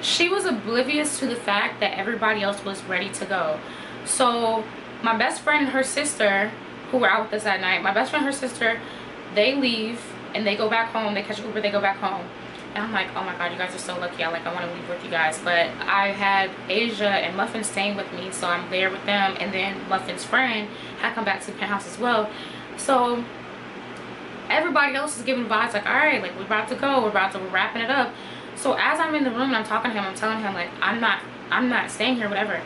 she was oblivious to the fact that everybody else was ready to go. So my best friend and her sister, who were out with us that night, my best friend and her sister, they leave and they go back home. They catch an Uber, they go back home. And I'm like, oh my god, you guys are so lucky. I want to leave with you guys. But I had Asia and Muffin staying with me, so I'm there with them. And then Muffin's friend had come back to the penthouse as well. So everybody else is giving vibes like, all right, like we're about to go, we're wrapping it up. So as I'm in the room and I'm talking to him, I'm telling him like, I'm not staying here, whatever.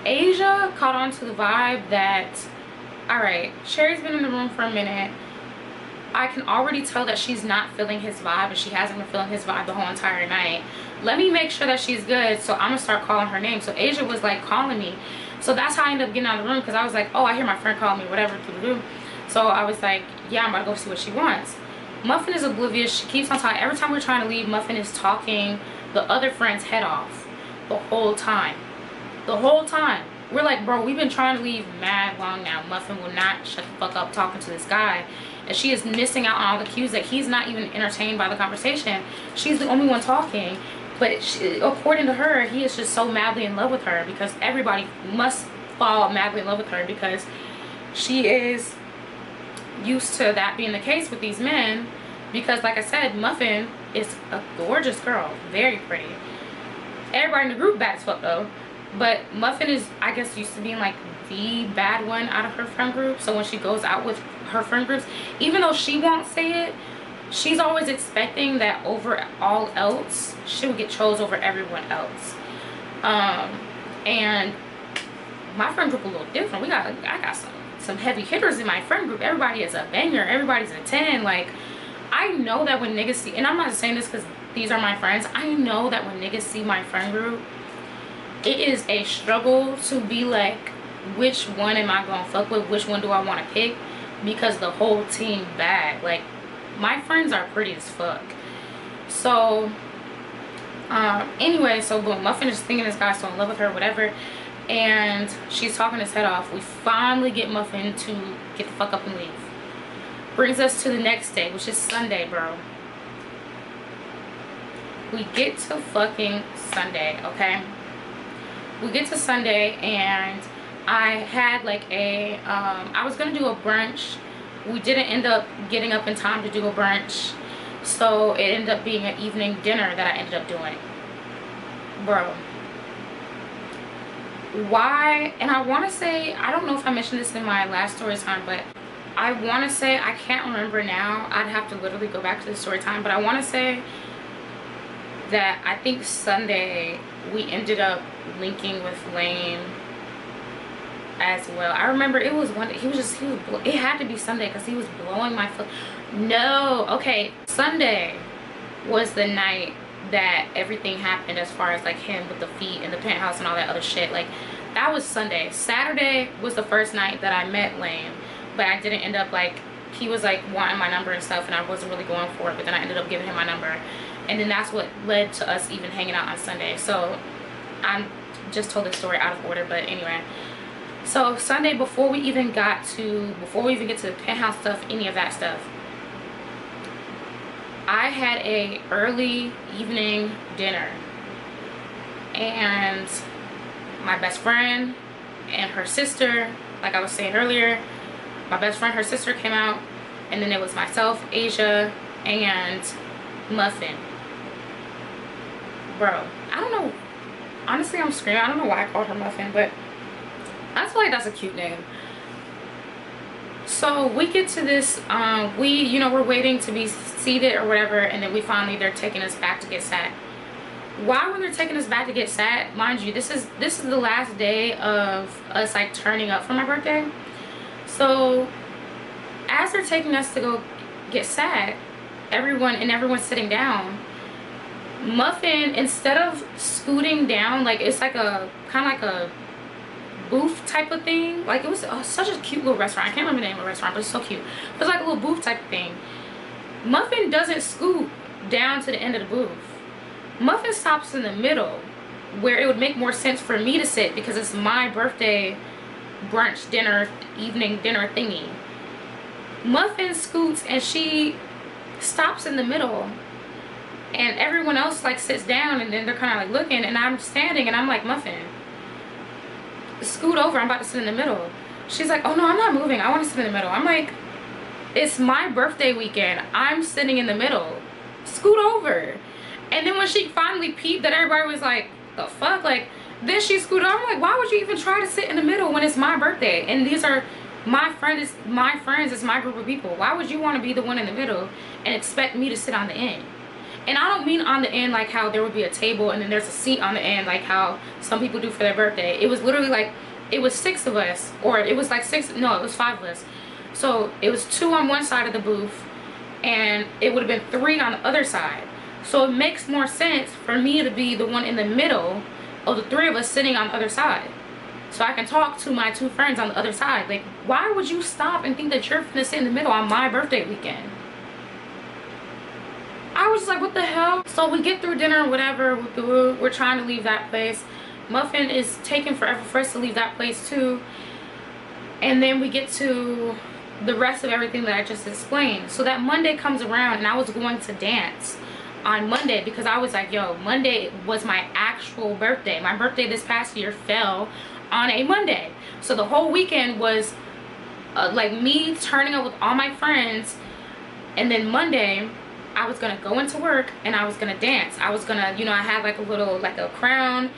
Asia caught on to the vibe that, all right, Cherry's been in the room for a minute. I can already tell that she's not feeling his vibe, and she hasn't been feeling his vibe the whole entire night. Let me make sure that she's good, so I'm gonna start calling her name. So Asia was like calling me, so that's how I ended up getting out of the room, because I was like, oh, I hear my friend calling me, whatever. So I was like, yeah, I'm about to go see what she wants. Muffin is oblivious. She keeps on talking. Every time we're trying to leave, Muffin is talking the other friend's head off the whole time. We're like, bro, we've been trying to leave mad long now. Muffin will not shut the fuck up talking to this guy. And she is missing out on all the cues that he's not even entertained by the conversation. She's the only one talking. But according to her, he is just so madly in love with her, because everybody must fall madly in love with her, because she is used to that being the case with these men. Because like I said, Muffin is a gorgeous girl, very pretty. Everybody in the group bad as fuck though. But Muffin is, I guess, used to being like the bad one out of her friend group. So when she goes out with her friend groups, even though she won't say it, she's always expecting that over all else, she would get chose over everyone else. And my friend group a little different. I got some heavy hitters in my friend group. Everybody is a banger. Everybody's a 10. Like, I know that when niggas see, and I'm not saying this because these are my friends, I know that when niggas see my friend group, it is a struggle to be like, which one am I gonna fuck with? Which one do I want to pick? Because the whole team bad. Like, my friends are pretty as fuck. So anyway, so boom, Muffin is thinking this guy's so in love with her, whatever, and she's talking his head off. We finally get Muffin to get the fuck up and leave. Brings us to the next day, which is Sunday, bro. We get to fucking Sunday, okay? We get to Sunday, and I had like a I was gonna do a brunch. We didn't end up getting up in time to do a brunch, so it ended up being an evening dinner that I ended up doing. Bro, why? And I want to say, I don't know if I mentioned this in my last story time, but I want to say, I can't remember now, I'd have to literally go back to the story time, but I want to say that I think Sunday we ended up linking with Lane as well. I remember it was one day, it had to be Sunday because he was blowing my foot. No, okay, Sunday was the night that everything happened, as far as like him with the feet in the penthouse and all that other shit. Like, that was Sunday. Saturday was the first night that I met Lane, but I didn't end up, like, he was like wanting my number and stuff, and I wasn't really going for it, but then I ended up giving him my number, and then that's what led to us even hanging out on Sunday. So I just told this story out of order, but anyway. So Sunday, before we even get to the penthouse stuff, any of that stuff, I had a early evening dinner, and my best friend and her sister, like I was saying earlier, my best friend, her sister came out. And then it was myself, Asia, and Muffin. Bro, I don't know. Honestly, I'm screaming. I don't know why I called her Muffin, but I feel like that's a cute name. So we get to this, we're waiting to be seated or whatever, and then they're taking us back to get sat. Why, when they're taking us back to get sat, mind you, this is the last day of us like turning up for my birthday. So as they're taking us to go get sat, everyone's sitting down, Muffin, instead of scooting down, like it's like a kind of like a booth type of thing, like it was such a cute little restaurant. I can't remember the name of the restaurant, but it's so cute. It was like a little booth type of thing. Muffin doesn't scoot down to the end of the booth. Muffin stops in the middle, where it would make more sense for me to sit because it's my birthday brunch dinner, evening dinner thingy. Muffin scoots and she stops in the middle, and everyone else like sits down, and then they're kind of like looking, and I'm standing and I'm like, Muffin, scoot over, I'm about to sit in the middle. She's like, oh no, I'm not moving, I want to sit in the middle. I'm like, it's my birthday weekend, I'm sitting in the middle, scoot over. And then when she finally peeped that everybody was like, the fuck, like, then she scooted over. I'm like, why would you even try to sit in the middle when it's my birthday and these are my friends, it's my group of people? Why would you want to be the one in the middle and expect me to sit on the end? And I don't mean on the end like how there would be a table and then there's a seat on the end like how some people do for their birthday. It was literally like, it was 6 of us, or it was like 5 of us. So it was 2 on one side of the booth and it would have been 3 on the other side. So it makes more sense for me to be the one in the middle of the 3 of us sitting on the other side, so I can talk to my 2 friends on the other side. Like, why would you stop and think that you're gonna sit in the middle on my birthday weekend? I was just like, what the hell? So we get through dinner or whatever, we're trying to leave that place. Muffin is taking forever for us to leave that place too. And then we get to the rest of everything that I just explained. So that Monday comes around and I was going to dance on Monday because I was like, yo, Monday was my actual birthday. My birthday this past year fell on a Monday. So the whole weekend was like me turning up with all my friends, and then Monday I was gonna go into work and I was gonna dance. I was gonna, I had like a crown.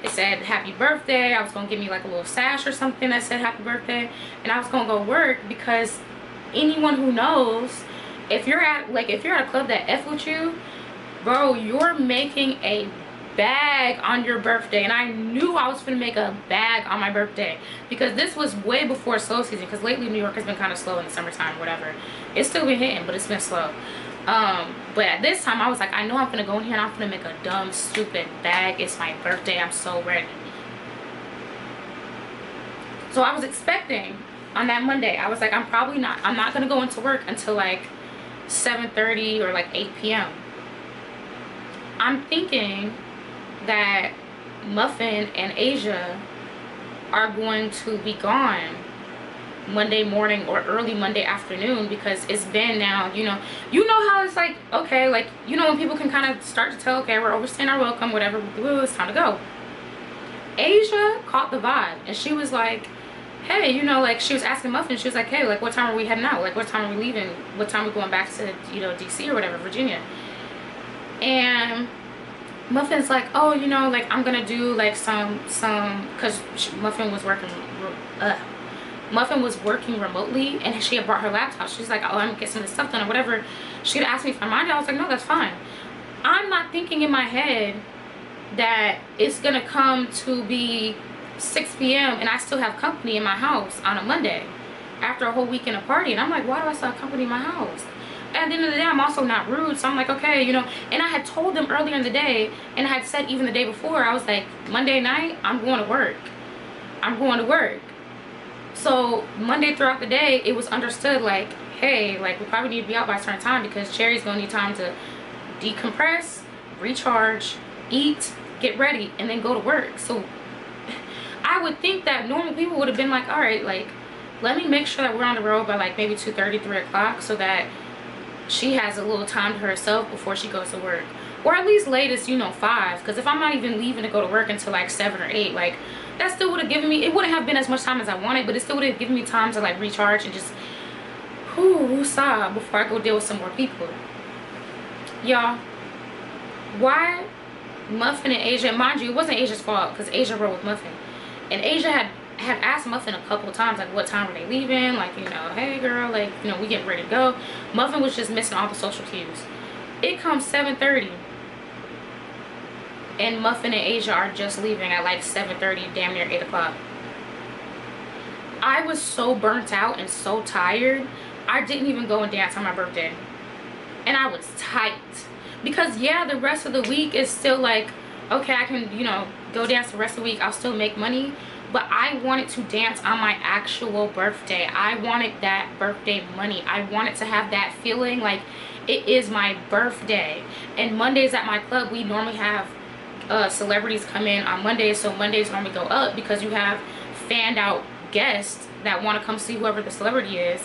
It said happy birthday. I was gonna give me like a little sash or something that said happy birthday, and I was gonna go work because anyone who knows, if you're at a club that F with you, bro, you're making a bag on your birthday. And I knew I was gonna make a bag on my birthday because this was way before slow season, because lately New York has been kind of slow in the summertime, whatever. It's still been hitting, but it's been slow. But at this time I was like, I know I'm gonna go in here and I'm gonna make a dumb stupid bag. It's my birthday, I'm so ready. So I was expecting on that Monday, I was like, I'm not gonna go into work until like 7:30 or like 8 p.m. I'm thinking that Muffin and Asia are going to be gone Monday morning or early Monday afternoon, because it's been now, you know how it's like, okay, like, when people can kind of start to tell, okay, we're overstaying our welcome, whatever, it's time to go. Asia caught the vibe and she was like, hey, like, she was asking Muffin, she was like, hey, like, what time are we heading out? Like, what time are we leaving? What time are we going back to, DC or whatever, Virginia? And Muffin's like, oh, like, I'm gonna do like some because Muffin was working remotely, and she had brought her laptop. She's like, oh, I'm gonna get some of this stuff done or whatever. She had asked me if I minded. I was like, no, that's fine. I'm not thinking in my head that it's gonna come to be 6 p.m. and I still have company in my house on a Monday after a whole weekend of party. And I'm like, why do I still have company in my house? At the end of the day, I'm also not rude, so I'm like, okay, and I had told them earlier in the day, and I had said even the day before, I was like, Monday night, I'm going to work. So Monday throughout the day, it was understood, like, hey, like, we probably need to be out by a certain time because Cherry's gonna need time to decompress, recharge, eat, get ready, and then go to work. So I would think that normal people would have been like, all right, like, let me make sure that we're on the road by like maybe 2:30, 3 o'clock, so that she has a little time to herself before she goes to work, or at least latest 5, because if I'm not even leaving to go to work until like 7 or 8, like, that still would have given me, it wouldn't have been as much time as I wanted, but it still would have given me time to like recharge and just Ooh, woosah, before I go deal with some more people. Y'all, why Muffin and Asia, mind you, it wasn't Asia's fault because Asia rode with Muffin. And Asia had asked Muffin a couple of times, like, what time were they leaving? Like, you know, hey girl, like, you know, we getting ready to go. Muffin was just missing all the social cues. It comes 7:30. And Muffin and Asia are just leaving at like 7:30, damn near 8 o'clock. I was so burnt out and so tired, I didn't even go and dance on my birthday. And I was tight. Because yeah, the rest of the week is still like, okay, I can, you know, go dance the rest of the week. I'll still make money. But I wanted to dance on my actual birthday. I wanted that birthday money. I wanted to have that feeling like it is my birthday. And Mondays at my club, we normally have celebrities come in on Mondays. So Mondays normally go up because you have fanned out guests that want to come see whoever the celebrity is.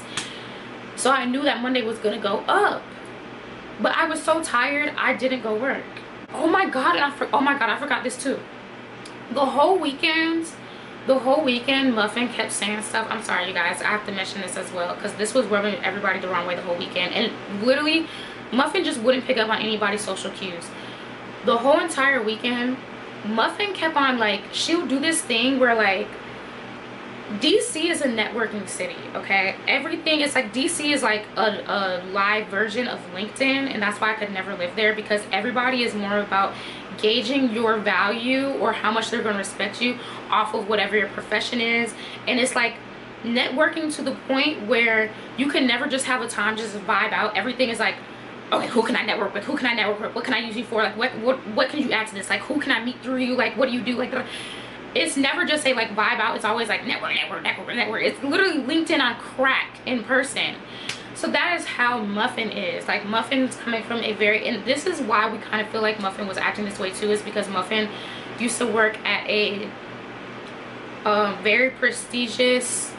So I knew that Monday was going to go up. But I was so tired, I didn't go work. Oh my god, and I forgot this too. The whole weekend, Muffin kept saying stuff. I'm sorry, you guys, I have to mention this as well because this was rubbing everybody the wrong way the whole weekend. And literally, Muffin just wouldn't pick up on anybody's social cues. The whole entire weekend, Muffin kept on, like, she'll do this thing where, like, DC is a networking city, okay? Everything is like, DC is like a live version of LinkedIn, and that's why I could never live there, because everybody is more about gauging your value or how much they're going to respect you off of whatever your profession is. And it's like networking to the point where you can never just have a time just to vibe out. Everything is like, okay, who can I network with? Who can I network with? What can I use you for? Like, what can you add to this? Like, who can I meet through you? Like, what do you do? Like, it's never just say like vibe out. It's always like network. It's literally LinkedIn on crack in person. So that is how Muffin is. Like, Muffin's coming from a very, and this is why we kind of feel like Muffin was acting this way too, is because Muffin used to work at a very prestigious,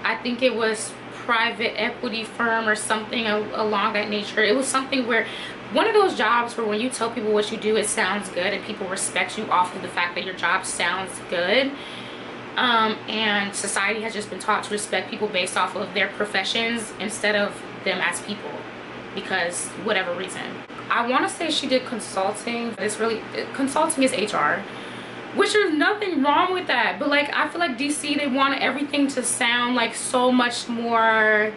I think it was private equity firm or something along that nature. It was something where, one of those jobs where when you tell people what you do, it sounds good and people respect you off of the fact that your job sounds good. And society has just been taught to respect people based off of their professions instead of them as people, because whatever reason. I want to say she did consulting. It's really, consulting is HR, which there's nothing wrong with that, but like, I feel like DC, they want everything to sound like so much more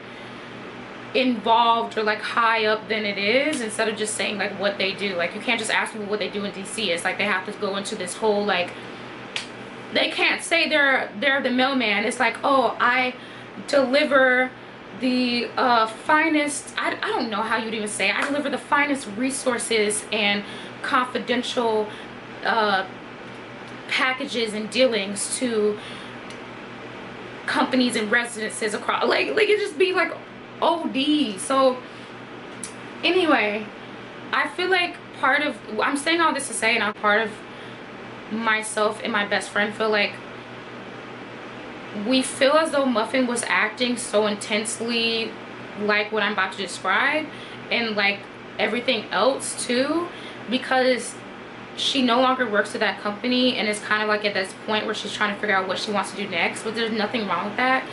involved or like high up than it is, instead of just saying like what they do. Like, you can't just ask people what they do in DC. It's like they have to go into this whole, like, they can't say they're the mailman. It's like, oh, I deliver the finest, I don't know how you'd even say it. I deliver the finest resources and confidential packages and dealings to companies and residences across, like it just be like OD. So anyway, I feel like part of, I'm saying all this to say, and I'm part of myself and my best friend feel like we feel as though Muffin was acting so intensely like what I'm about to describe, and like everything else too, because she no longer works at that company and is kind of like at this point where she's trying to figure out what she wants to do next. But there's nothing wrong with that.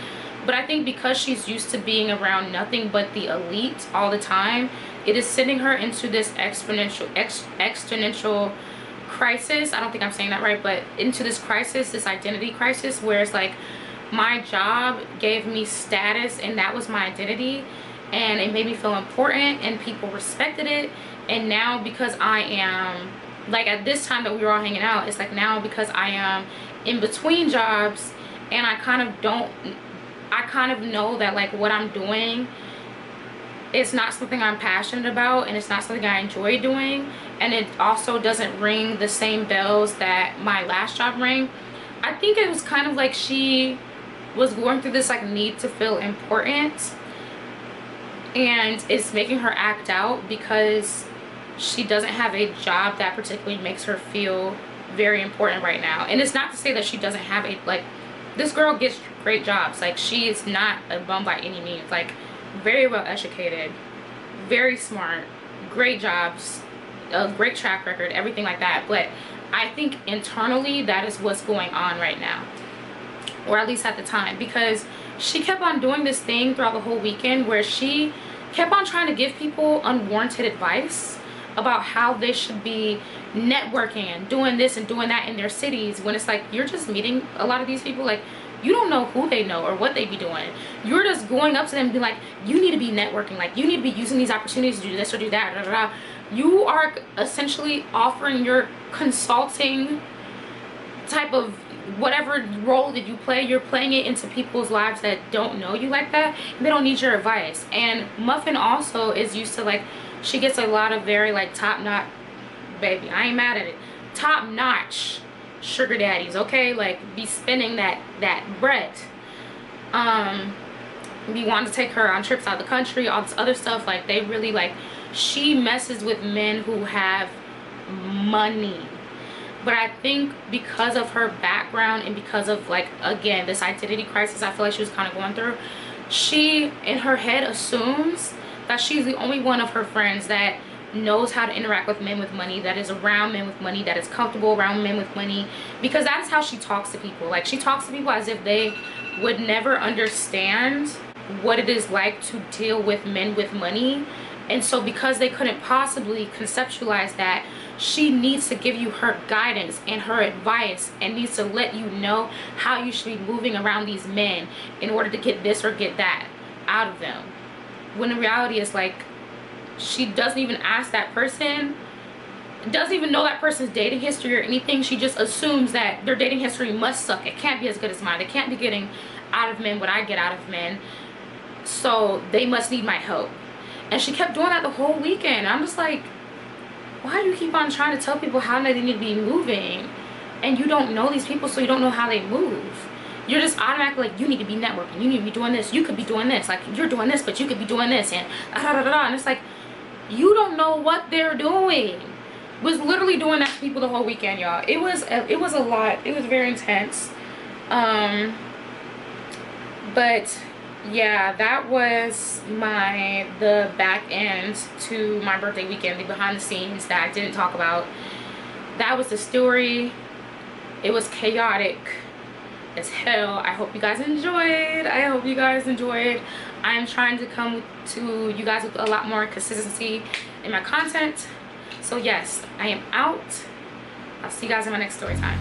But I think because she's used to being around nothing but the elite all the time, it is sending her into this exponential crisis. I don't think I'm saying that right, but into this crisis, this identity crisis, where it's like, my job gave me status and that was my identity, and it made me feel important and people respected it. And now, because I am, like, at this time that we were all hanging out, it's like now because I am in between jobs and I kind of know that like what I'm doing is not something I'm passionate about, and it's not something I enjoy doing, and it also doesn't ring the same bells that my last job rang. I think it was kind of like she was going through this like need to feel important, and it's making her act out because she doesn't have a job that particularly makes her feel very important right now. And it's not to say that she doesn't have a, like, this girl gets great jobs. Like, she is not a bum by any means. Like, very well educated, very smart, great jobs, a great track record, everything like that. But I think internally that is what's going on right now, or at least at the time, because she kept on doing this thing throughout the whole weekend where she kept on trying to give people unwarranted advice about how they should be networking and doing this and doing that in their cities, when it's like, you're just meeting a lot of these people, like, you don't know who they know or what they be doing. You're just going up to them and be like, you need to be networking, like, you need to be using these opportunities to do this or do that, blah, blah, blah. You are essentially offering your consulting type of whatever role that you play, you're playing it into people's lives that don't know you like that, and they don't need your advice. And Muffin also is used to, like, she gets a lot of very, like, top-notch, baby, I ain't mad at it, top-notch sugar daddies, okay? Like, be spending that bread. We want to take her on trips out of the country, all this other stuff. Like, they really, like, she messes with men who have money. But I think because of her background and because of, like, again, this identity crisis I feel like she was kind of going through, she in her head assumes that she's the only one of her friends that knows how to interact with men with money, that is around men with money, that is comfortable around men with money, because that's how she talks to people. Like, she talks to people as if they would never understand what it is like to deal with men with money. And so because they couldn't possibly conceptualize that, she needs to give you her guidance and her advice and needs to let you know how you should be moving around these men in order to get this or get that out of them. When the reality is, like, she doesn't even ask that person, doesn't even know that person's dating history or anything. She just assumes that their dating history must suck. It can't be as good as mine. They can't be getting out of men what I get out of men, so they must need my help. And she kept doing that the whole weekend. I'm just like, why do you keep on trying to tell people how they need to be moving, and you don't know these people, so you don't know how they move? You're just automatically like, you need to be networking, you need to be doing this, you could be doing this, like, you're doing this, but you could be doing this, and da da da da. And it's like, you don't know what they're doing. Was literally doing that to people the whole weekend, y'all. It was a lot. It was very intense. But yeah, that was the back end to my birthday weekend, the behind the scenes that I didn't talk about. That was the story. It was chaotic as hell. I hope you guys enjoyed. I am trying to come to you guys with a lot more consistency in my content. So yes, I am out. I'll see you guys in my next story time.